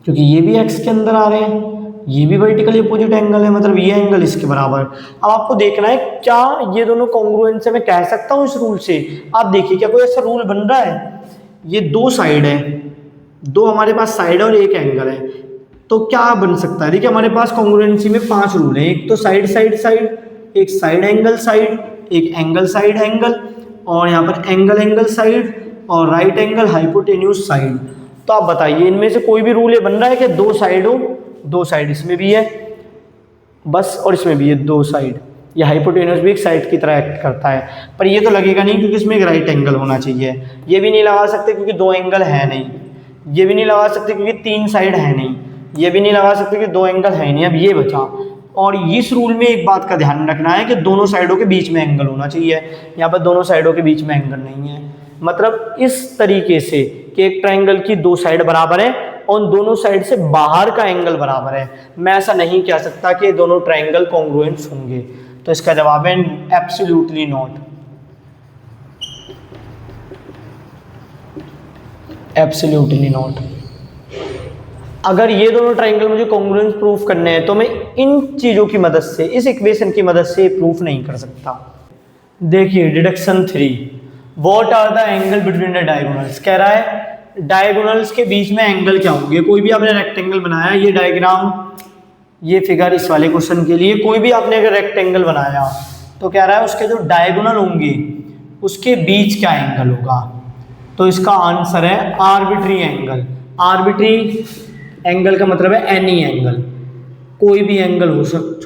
क्योंकि ये भी एक्स के अंदर आ रहे हैं, ये भी वर्टिकली अपोजिट एंगल है, मतलब ये एंगल इसके बराबर। अब आपको देखना है क्या ये दोनों कॉन्ग्रुएंस है, मैं कह सकता हूँ इस रूल से। आप देखिए क्या कोई ऐसा रूल बन रहा है, ये दो साइड है, दो हमारे पास साइड है और एक एंगल है, तो क्या बन सकता है। देखिए हमारे पास कॉन्ग्रुएंसी में 5 रूल है, एक तो साइड साइड साइड, एक साइड एंगल साइड, एक एंगल साइड एंगल, और यहाँ पर एंगल एंगल साइड, और राइट एंगल हाइपोटेन्यूज साइड। तो आप बताइए इनमें से कोई भी रूल ये बन रहा है कि दो साइड हो, दो साइड इसमें भी है बस, और इसमें भी है दो साइड, ये हाइपोटेन्यूज भी एक साइड की तरह एक्ट करता है। पर ये तो लगेगा नहीं क्योंकि इसमें एक राइट एंगल होना चाहिए। ये भी नहीं लगा सकते क्योंकि दो एंगल है नहीं, ये भी नहीं लगा सकते क्योंकि 3 साइड है नहीं, ये भी नहीं लगा सकते क्योंकि 2 एंगल है नहीं। अब ये बचा, और इस रूल में एक बात का ध्यान रखना है कि दोनों साइडों के बीच में एंगल होना चाहिए। यहाँ पर दोनों साइडों के बीच में एंगल नहीं है, मतलब इस तरीके से कि एक ट्रायंगल की 2 साइड बराबर है और दोनों साइड से बाहर का एंगल बराबर है। मैं ऐसा नहीं कह सकता कि दोनों ट्रायंगल कॉन्ग्रुएंस होंगे, तो इसका जवाब है एब्सोल्युटली नॉट, एब्सोल्युटली नॉट। अगर ये दोनों ट्रायंगल मुझे कॉन्ग्रुएंस प्रूफ करने हैं तो मैं इन चीज़ों की मदद से, इस इक्वेशन की मदद से प्रूफ नहीं कर सकता। देखिए deduction 3, what are the angle between the diagonals. कह रहा है डायगोनल्स के बीच में एंगल क्या होंगे। कोई भी आपने रेक्टेंगल बनाया, ये डायग्राम, ये फिगर इस वाले क्वेश्चन के लिए, कोई भी आपने अगर रेक्टेंगल बनाया तो कह रहा है उसके जो डायगोनल होंगे उसके बीच क्या एंगल होगा। तो इसका आंसर है आर्बिट्री एंगल। आर्बिट्री एंगल का मतलब है एनी एंगल, कोई भी एंगल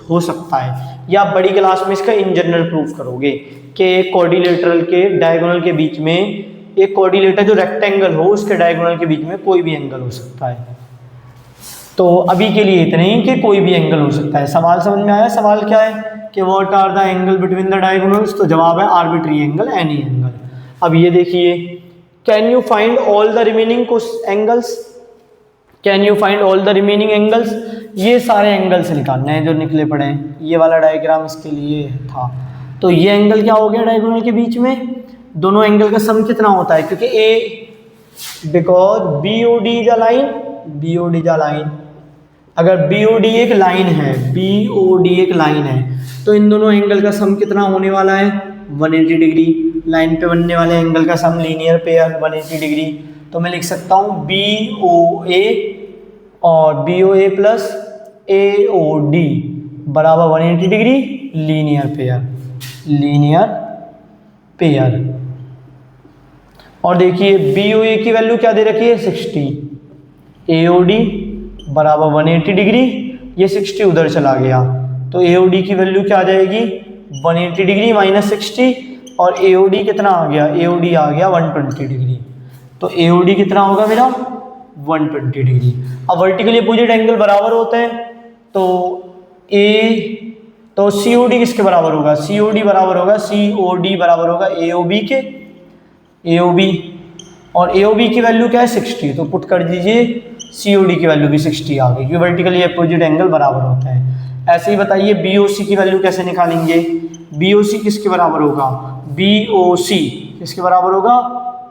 हो सकता है, या आप बड़ी क्लास में इसका इन जनरल प्रूफ करोगे कि एक कोऑर्डिनेटर के डायगोनल के बीच में, एक कोऑर्डिनेटर जो रेक्टेंगल हो उसके डायगोनल के बीच में कोई भी एंगल हो सकता है। तो अभी के लिए इतना ही कि कोई भी एंगल हो सकता है। सवाल समझ में आया, सवाल क्या है कि what are the angle between the diagonals, तो जवाब है आर्बिट्री एंगल, एनी एंगल। अब ये देखिए, can you find all the remaining angles, can you find all the remaining angles. ये सारे एंगल्स निकालने हैं जो निकले पड़े हैं, ये वाला डायग्राम इसके लिए था। तो ये एंगल क्या हो गया डायगोनल के बीच में, दोनों एंगल का सम कितना होता है, क्योंकि a because B O D is a line, B O D is a line, अगर बी ओ डी एक लाइन है, बी ओ डी एक लाइन है, तो इन दोनों एंगल का सम कितना होने वाला है 180 डिग्री। लाइन पे बनने वाले एंगल का सम लीनियर पेयर 180 डिग्री। तो मैं लिख सकता हूँ बी ओ ए और बी ओ ए प्लस ए ओ डी बराबर 180 degree linear pair, linear pair. और देखिए बी ओ ए की वैल्यू क्या दे रखी है 60, ए ओ डी बराबर 180 डिग्री, ये 60 उधर चला गया तो ए ओ डी की वैल्यू क्या आ जाएगी 180 डिग्री माइनस 60, और ए ओ डी कितना आ गया, ए ओ डी आ गया 120 डिग्री। तो ए ओ डी कितना होगा मेरा 120 डिग्री। अब वर्टिकली अपोजिट एंगल बराबर होते हैं तो तो सी ओ डी किसके बराबर होगा, सी ओ डी बराबर होगा, सी ओ डी बराबर होगा ए ओ बी के, ए ओ बी, और ए ओ बी की वैल्यू क्या है 60, तो पुट कर दीजिए सी ओ डी की वैल्यू भी 60 आ गई, क्योंकि वर्टिकली अपोजिट एंगल बराबर होता है। ऐसे ही बताइए बी ओ सी की वैल्यू कैसे निकालेंगे, बी ओ सी किसके बराबर होगा, बी ओ सी किसके बराबर होगा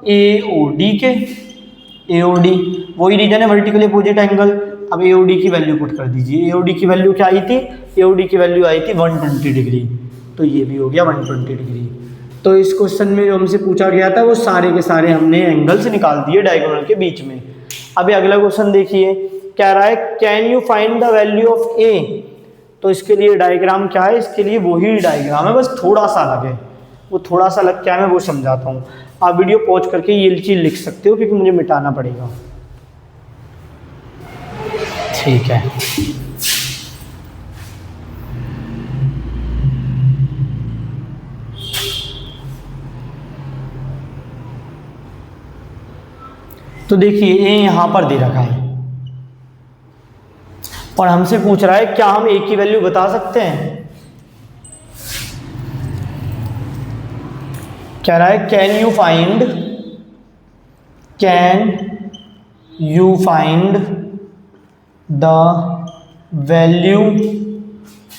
ए ओ डी के, ए ओ डी वही रीजन है वर्टिकली अपोजिट एंगल। अब ए ओ डी की वैल्यू पुट कर दीजिए, ए ओ डी की वैल्यू क्या आई थी, ए ओ डी की वैल्यू आई थी 120 डिग्री, तो ये भी हो गया 120 डिग्री। तो इस क्वेश्चन में जो हमसे पूछा गया था वो सारे के सारे हमने एंगल्स निकाल दिए डायगोनल के बीच में। अभी अगला क्वेश्चन देखिए, कह रहा है can you find the value of A, तो इसके लिए डायग्राम क्या है, इसके लिए वही डायग्राम है, बस थोड़ा सा अलग है, वो थोड़ा सा अलग क्या है मैं वो समझाता हूँ। आप वीडियो पॉज करके ये चीज़ लिख सकते हो क्योंकि मुझे मिटाना पड़ेगा, ठीक है। तो देखिए ये यहां पर दे रखा है और हमसे पूछ रहा है क्या हम ए की वैल्यू बता सकते हैं, कह रहा है can you find the value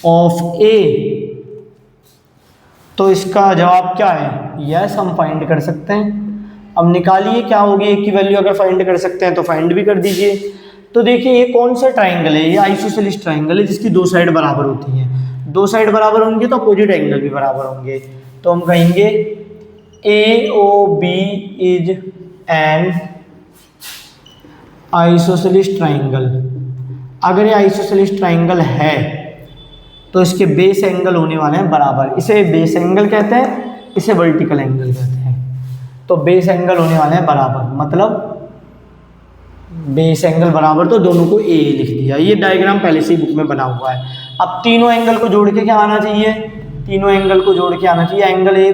of A, तो इसका जवाब क्या है, यस हम फाइंड कर सकते हैं। अब निकालिए क्या होगी ए की वैल्यू, अगर फाइंड कर सकते हैं तो फाइंड भी कर दीजिए। तो देखिए ये कौन सा ट्राइंगल है, ये आइसोसेलेस ट्राइंगल है जिसकी दो साइड बराबर होती हैं, दो साइड बराबर होंगे तो अपोजिट एंगल भी बराबर होंगे, तो हम कहेंगे A O B is an isosceles triangle. अगर ये आइसोसेलेस ट्राइंगल है तो इसके बेस एंगल होने वाले हैं बराबर, इसे बेस एंगल कहते हैं, इसे वर्टिकल एंगल कहते हैं। तो बेस एंगल होने वाले हैं बराबर, मतलब बेस एंगल बराबर, तो दोनों को ए लिख दिया। ये डायग्राम पहले से ही बुक में बना हुआ है। अब तीनों एंगल को जोड़ के क्या आना चाहिए, तीनों एंगल को जोड़ के आना चाहिए एंगल ए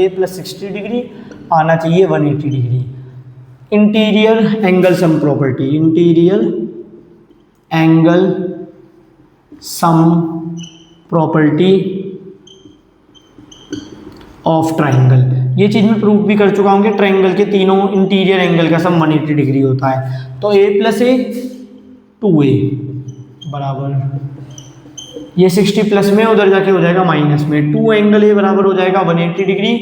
प्लस 60 डिग्री आना चाहिए 180 degree. Interior angle sum property, interior angle sum property of triangle, ये चीज़ मैं प्रूव भी कर चुका हूँ कि ट्राइंगल के तीनों इंटीरियर एंगल का सम 180 डिग्री होता है। तो a प्लस ए 2a बराबर, ये 60 प्लस में उधर जाके हो जाएगा माइनस में, 2 एंगल ए बराबर हो जाएगा 180 degree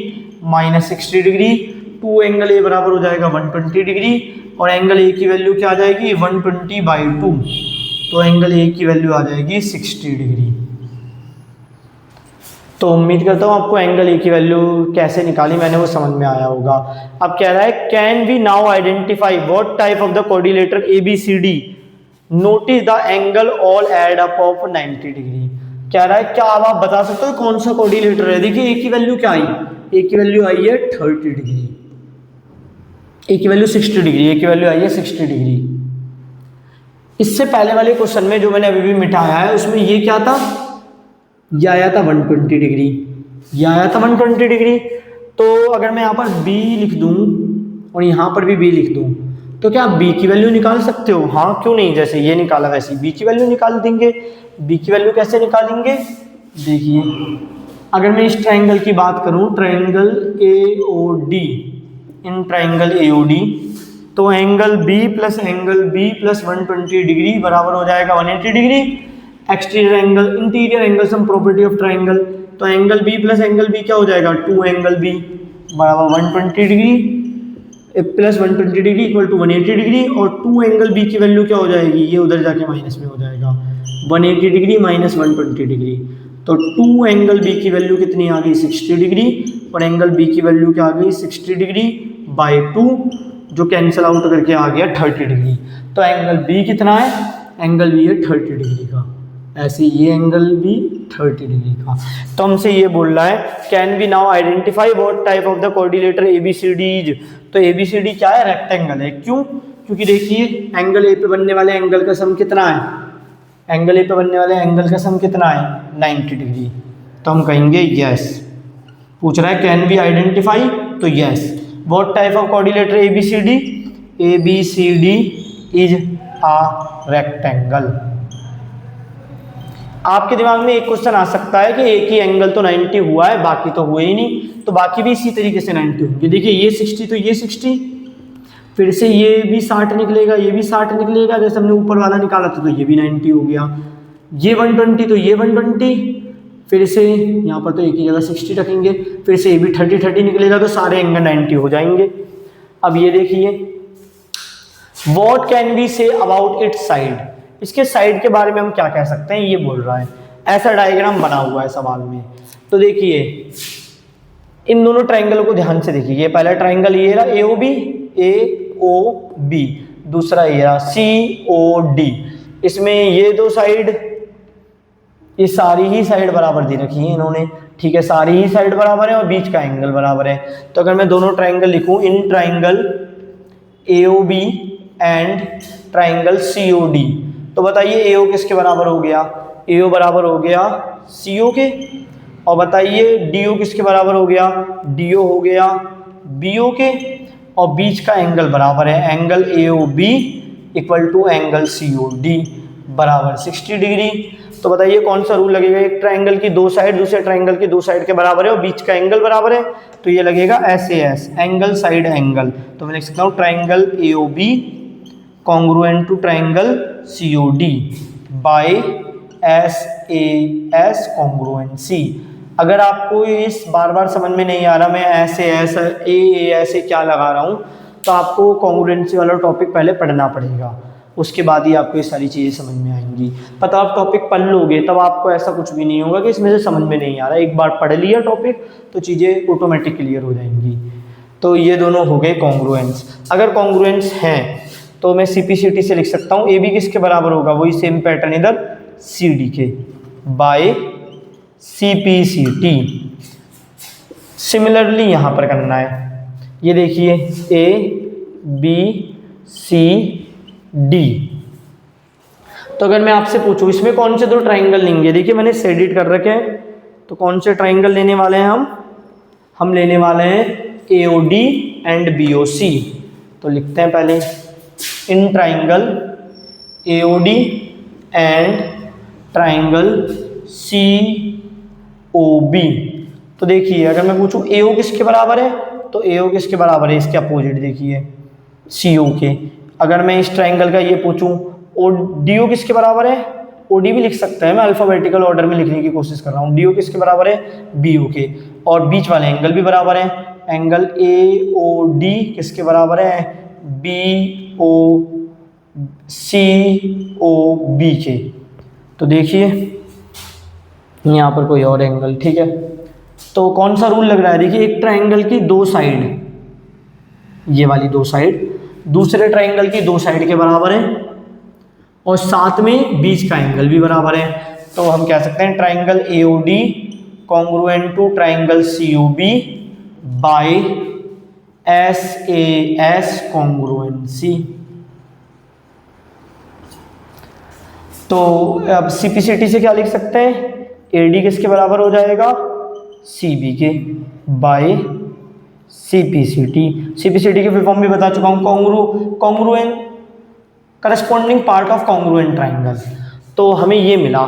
minus 60 degree, 2 angle A बराबर हो जाएगा 120 डिग्री, और एंगल ए की वैल्यू क्या आ जाएगी 120/2, तो एंगल ए की वैल्यू आ जाएगी 60 डिग्री। तो उम्मीद करता हूँ आपको एंगल ए की वैल्यू कैसे निकाली मैंने वो समझ में आया होगा। अब कह रहा है can we now identify what type of the coordinator A B C D, notice the angle all add up of 90 degree. कह रहा है क्या आप बता सकते हो कौन सा कोऑर्डिनेटर है। देखिए ए की वैल्यू क्या आई, ए की वैल्यू आई है 30 डिग्री, ए की वैल्यू 60 डिग्री, ए की वैल्यू आई है 60 डिग्री। इससे पहले वाले क्वेश्चन में जो मैंने अभी भी मिटाया है उसमें ये क्या था, ये आया था 120 डिग्री, ये आया था 120 डिग्री। तो अगर मैं यहाँ पर b लिख दूँ और यहाँ पर भी b लिख दूँ तो क्या आप b की वैल्यू निकाल सकते हो, हाँ क्यों नहीं, जैसे ये निकाला वैसे b की वैल्यू निकाल देंगे। b की वैल्यू कैसे निकालेंगे, देखिए अगर मैं इस ट्राइंगल की बात करूँ, triangle AOD, in triangle AOD, तो एंगल b प्लस 120 डिग्री बराबर हो जाएगा 180 degree. Exterior angle, interior angle sum property of triangle, तो angle b plus angle b क्या हो जाएगा 2 एंगल b बराबर 120 degree plus 120 degree equal to 180 degree, और 2 एंगल b की वैल्यू क्या हो जाएगी, ये उधर जाके माइनस में हो जाएगा 180 डिग्री माइनस 120 डिग्री। तो 2 एंगल b की वैल्यू कितनी आ गई 60 डिग्री, और एंगल b की वैल्यू क्या आ गई 60 डिग्री बाई 2, जो कैंसिल आउट करके आ गया 30 डिग्री। तो एंगल b कितना है, एंगल b है 30 डिग्री का। ऐसे ये एंगल b 30 डिग्री का। तो हमसे ये बोल रहा है can we now identify what type of the coordinator ABCD is. तो ABCD क्या है, रेक्टेंगल है। क्यों? क्योंकि देखिए एंगल ए पे बनने वाले एंगल का सम कितना है, एंगल ए पे बनने वाले एंगल का सम कितना है 90 डिग्री। तो हम कहेंगे यस। पूछ रहा है कैन वी आइडेंटिफाई, तो yes. What type of coordinator ABCD, ABCD is a rectangle. आपके दिमाग में एक क्वेश्चन आ सकता है कि एक ही एंगल तो 90 हुआ है, बाकी तो हुए ही नहीं, तो बाकी भी इसी तरीके से 90 होंगे। देखिए ये 60 तो ये 60, फिर से ये भी 60 निकलेगा, ये भी 60 निकलेगा, जैसे हमने ऊपर वाला निकाला था तो ये भी 90 हो गया। ये 120 तो ये 120, फिर से यहाँ पर तो एक ही जगह 60 रखेंगे, फिर से ये भी 30 निकलेगा, तो सारे एंगल 90 हो जाएंगे। अब ये देखिए what can we say about its side, इसके साइड के बारे में हम क्या कह सकते हैं, ये बोल रहा है। ऐसा डायग्राम बना हुआ है सवाल में। तो देखिए इन दोनों ट्राइंगलों को ध्यान से देखिए। ये पहला ट्राइंगल ये रहा AOB, दूसरा ये रहा COD। इसमें ये दो साइड, ये सारी ही साइड बराबर दे रखी है इन्होंने, ठीक है, सारी ही साइड बराबर है और बीच का एंगल बराबर है। तो अगर मैं दोनों ट्राइंगल लिखूं, in triangle AOB and triangle COD, तो बताइए AO किसके बराबर हो गया, AO बराबर हो गया CO के, और बताइए DO किसके बराबर हो गया, DO हो गया BO के, और बीच का एंगल बराबर है, angle AOB equal to angle COD बराबर 60 डिग्री। तो बताइए कौन सा रूल लगेगा, एक ट्राइंगल की दो साइड दूसरे ट्राइंगल की दो साइड के बराबर है और बीच का एंगल बराबर है, तो ये लगेगा SAS, एंगल साइड एंगल। तो मैं लिख सकता हूँ triangle AOB congruent to triangle COD by SAS congruency. अगर आपको इस बार बार समझ में नहीं आ रहा मैं SAS AAS क्या लगा रहा हूँ, तो आपको कॉन्ग्रुएंसी वाला टॉपिक पहले पढ़ना पड़ेगा, उसके बाद ही आपको ये सारी चीज़ें समझ में आएंगी। पता आप टॉपिक पढ़ लोगे तब आपको ऐसा कुछ भी नहीं होगा कि इसमें से समझ में नहीं आ रहा, एक बार पढ़ लिया टॉपिक तो चीज़ें ऑटोमेटिक क्लियर हो जाएंगी। तो ये दोनों हो गए कॉन्ग्रुएंस। अगर कॉन्ग्रुएंस हैं तो मैं CPCT से लिख सकता हूँ AB किसके बराबर होगा, वही सेम पैटर्न इधर CD के बाय CPCT। सिमिलरली यहाँ पर करना है, ये देखिए ABCD। तो अगर मैं आपसे पूछूं इसमें कौन से दो ट्राइंगल लेंगे, देखिए मैंने सेडिट कर रखे हैं, तो कौन से ट्राइंगल लेने वाले हैं हम लेने वाले हैं AOD एंड BOC। तो लिखते हैं पहले इन triangle AOD and triangle COB। तो देखिए अगर मैं पूछूं AO किसके बराबर है, तो AO किसके बराबर है, इसके अपोजिट देखिए CO के। अगर मैं इस ट्राइंगल का ये पूछूं DO किसके बराबर है, OD भी लिख सकते हैं, मैं अल्फाबेटिकल ऑर्डर में लिखने की कोशिश कर रहा हूँ। DO किसके बराबर है, BO के, और बीच वाले एंगल भी बराबर है, एंगल AOD किसके बराबर है, COB के। तो देखिए यहाँ पर कोई और एंगल, ठीक है, तो कौन सा रूल लग रहा है, देखिए एक ट्राइंगल की दो साइड, ये वाली दो साइड दूसरे ट्राइंगल की दो साइड के बराबर है और साथ में बीच का एंगल भी बराबर है। तो हम कह सकते हैं triangle AOD congruent to triangle COB by SAS congruency. तो अब CPCT से क्या लिख सकते हैं, AD किसके बराबर हो जाएगा, CB के बाय CPCT। CPCT की फुल फॉर्म भी बता चुका हूँ, congruent corresponding part of congruent triangle. तो हमें ये मिला।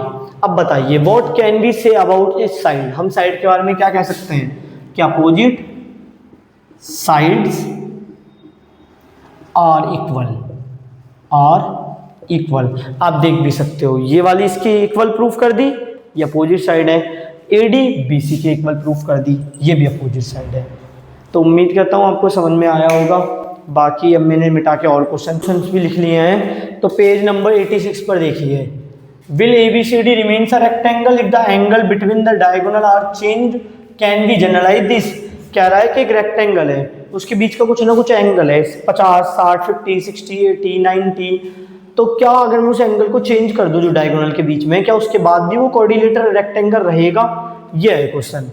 अब बताइए what can we say about इस साइड, हम साइड के बारे में क्या कह सकते हैं कि अपोजिट साइड्स आर इक्वल। आप देख भी सकते हो ये वाली इसके इक्वल प्रूफ कर दी, ये अपोजिट साइड है, AD BC के इक्वल प्रूफ कर दी, ये भी अपोजिट साइड है। तो उम्मीद करता हूँ आपको समझ में आया होगा। बाकी अब मैंने मिटा के और क्वेश्चन भी लिख लिए हैं। तो पेज नंबर 86 पर देखिए, will ABCD remains a rectangle if the angle between the diagonal are change, can be generalise this. कह रहा है कि एक रेक्टेंगल है, उसके बीच का कुछ ना कुछ एंगल है, 50, 60, 50, 60, 80, 90, तो क्या अगर मैं उस एंगल को चेंज कर दूं जो डायगोनल के बीच में, क्या उसके बाद भी वो कोऑर्डिनेटर रेक्टेंगल रहेगा? ये है क्वेश्चन।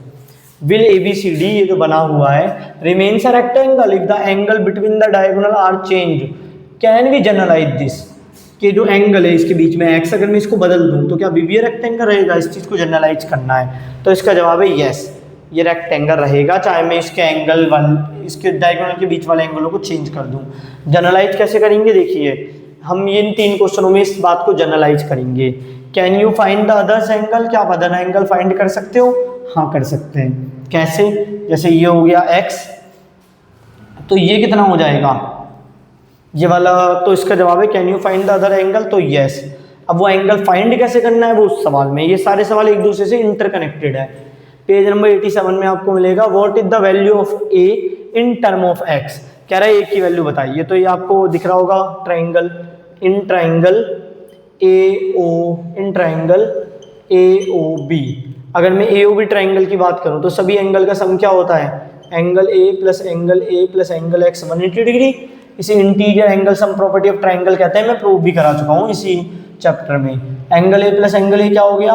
विल ABCD ये जो बना हुआ है remains a rectangle if the angle between the diagonal are change, can we generalise this, कि जो एंगल है इसके बीच में x, अगर मैं इसको बदल दूं तो क्या भी रेक्टेंगल रहेगा? इस चीज़ को जनरलाइज करना है, तो इसका जवाब है यस, ये रेक्टेंगल रहेगा चाहे मैं इसके एंगल इसके डायगोनल के बीच वाले एंगलों को चेंज कर दूं। जनरलाइज कैसे करेंगे? देखिए हम इन 3 क्वेश्चनों में इस बात को जनरलाइज करेंगे। Can you find the others angle, क्या आप अदर एंगल फाइंड कर सकते हो? हाँ कर सकते हैं। कैसे? जैसे ये हो गया x, तो ये कितना हो जाएगा ये वाला, तो इसका जवाब है can you find the other angle, तो यस। अब वो एंगल फाइंड कैसे करना है वो उस सवाल में, ये सारे सवाल एक दूसरे से इंटरकनेक्टेड है। पेज नंबर 87 में आपको मिलेगा what is the value of a in term of x, कह रहा है a की वैल्यू बताइए। तो ये आपको दिख रहा होगा ट्राइंगल, इन ट्राइंगल AOB। अगर मैं AOB ट्राइंगल की बात करूं तो सभी एंगल का सम क्या होता है? Angle A plus angle x 180 degree. इसे interior angle sum property of triangle कहते हैं, मैं प्रूव भी करा चुका हूं इसी चैप्टर में। Angle A plus angle A क्या हो गया?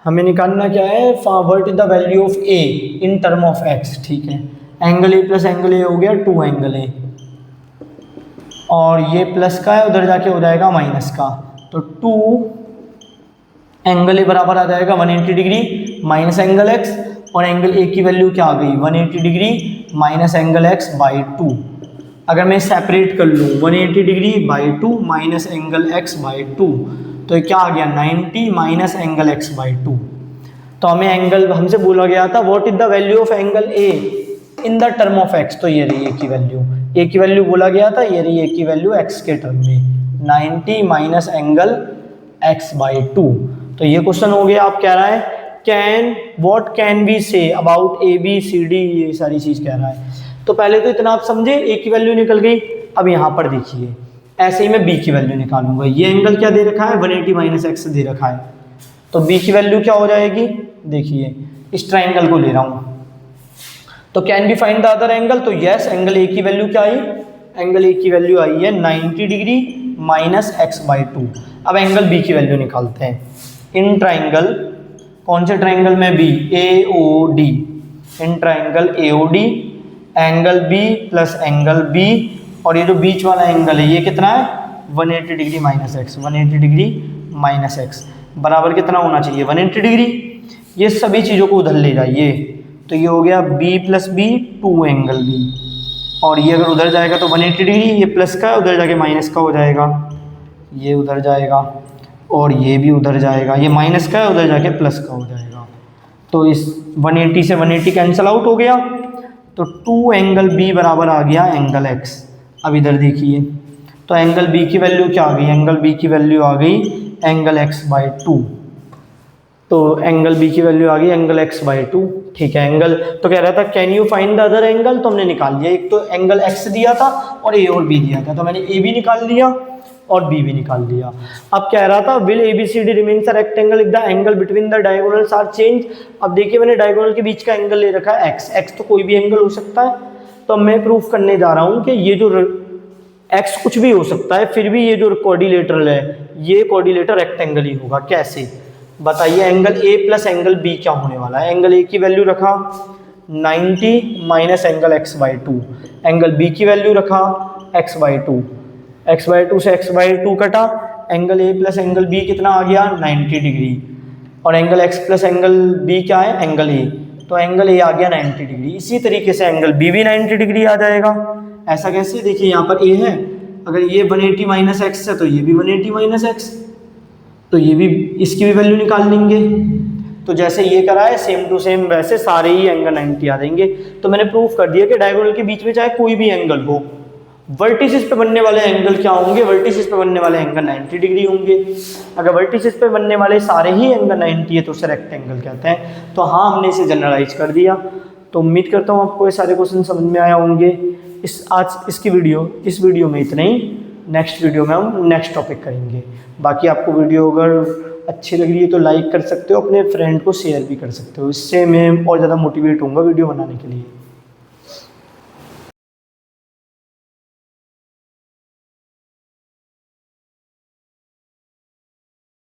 हमें निकालना क्या है? What is the value of A in term of x, ठीक है। Angle A plus angle A हो गया 2 एंगल A, और ये प्लस का है उधर जाके हो जाएगा माइनस का, तो 2 एंगल A बराबर आ जाएगा 180 डिग्री माइनस एंगल x, और एंगल A की वैल्यू क्या आ गई? 180 degree minus angle x by 2। अगर मैं सेपरेट कर लूँ 180 degree by 2 minus angle x by 2, तो ये क्या आ गया? 90 माइनस एंगल x बाई 2। तो हमें एंगल, हमसे बोला गया था what is the value of angle A in the term of x, तो ये रही A की वैल्यू, A की वैल्यू बोला गया था, ये रही A की वैल्यू x के टर्म में 90 माइनस एंगल x बाई 2। तो ये क्वेश्चन हो गया। आप कह रहा है what can we say about ABCD, ये सारी चीज़ कह रहा है। तो पहले तो इतना आप समझे, A की वैल्यू निकल गई। अब यहाँ पर देखिए ऐसे ही मैं B की वैल्यू निकालूंगा। ये एंगल क्या दे रखा है? 180 माइनस x दे रखा है, तो B की वैल्यू क्या हो जाएगी? देखिए इस ट्राइंगल को ले रहा हूँ, तो can be find the other angle, तो यस, एंगल A की वैल्यू क्या आई? एंगल A की वैल्यू आई है 90 डिग्री माइनस x बाई 2। अब एंगल B की वैल्यू निकालते हैं। इन ट्राइंगल, कौन से ट्राइंगल में? B, AOD, in triangle AOD angle B plus angle B, और ये जो बीच वाला एंगल है ये कितना है? 180 degree minus x, 180 degree minus x बराबर कितना होना चाहिए? 180 डिग्री। ये सभी चीज़ों को उधर ले जाइए, तो ये हो गया B plus B 2 angle B, और ये अगर उधर जाएगा तो 180 डिग्री, ये प्लस का उधर जाके माइनस का हो जाएगा, ये उधर जाएगा, और ये भी उधर जाएगा, ये माइनस का उधर जाके प्लस का हो जाएगा। तो इस 180 से 180 कैंसिल आउट हो गया, तो 2 एंगल B बराबर आ गया एंगल x। अब इधर देखिए, तो एंगल B की वैल्यू क्या आ गई? एंगल B की वैल्यू आ गई एंगल x बाई 2। तो एंगल B की वैल्यू आ गई एंगल x बाई 2, ठीक है। एंगल तो कह रहा था can you find the other angle, तो हमने निकाल लिया। एक तो एंगल x दिया था और A और B दिया था, तो मैंने A भी निकाल लिया और B भी निकाल लिया। अब कह रहा था will ABCD remains a rectangle if the angle between the diagonals are change. अब देखिए मैंने डायगोनल के बीच का एंगल ले रखा है x तो कोई भी एंगल हो सकता है। तो मैं प्रूफ करने जा रहा हूँ कि ये जो x कुछ भी हो सकता है, फिर भी ये जो कोऑर्डिनेटर है ये कोऑर्डिनेटर रेक्टेंगल ही होगा। कैसे बताइए? Angle A plus angle B क्या होने वाला है? एंगल A की वैल्यू रखा 90 minus angle x by 2, angle B की वैल्यू रखा x बाई 2, x बाई 2 से x बाई 2 कटा, angle A plus angle B कितना आ गया? 90 डिग्री, और angle x plus angle B क्या है? एंगल A, तो एंगल A आ गया 90 डिग्री। इसी तरीके से एंगल B भी 90 डिग्री आ जाएगा। ऐसा कैसे? देखिए यहाँ पर A है, अगर ये 180 माइनस x है तो ये भी 180 माइनस x, तो ये भी, इसकी भी वैल्यू निकाल लेंगे। तो जैसे ये करा है सेम टू सेम वैसे सारे ही एंगल 90 आ जाएंगे। तो मैंने प्रूफ कर दिया कि डायगोनल के बीच में चाहे कोई भी एंगल हो, वर्टिसेस पे बनने वाले एंगल क्या होंगे? वर्टिसेस पे बनने वाले एंगल 90 डिग्री होंगे। अगर वर्टिसेस पे बनने वाले सारे ही एंगल 90 है तो उसे रेक्टेंगल कहते हैं। तो हाँ, हमने इसे जनरलाइज कर दिया। तो उम्मीद करता हूँ आपको ये सारे क्वेश्चन समझ में आया होंगे। इस वीडियो में इतना ही। नेक्स्ट वीडियो में हम नेक्स्ट टॉपिक करेंगे। बाकी आपको वीडियो अगर अच्छी लग रही है तो लाइक कर सकते हो, अपने फ्रेंड को शेयर भी कर सकते हो। इससे मैं और ज़्यादा मोटिवेट होऊंगा वीडियो बनाने के लिए।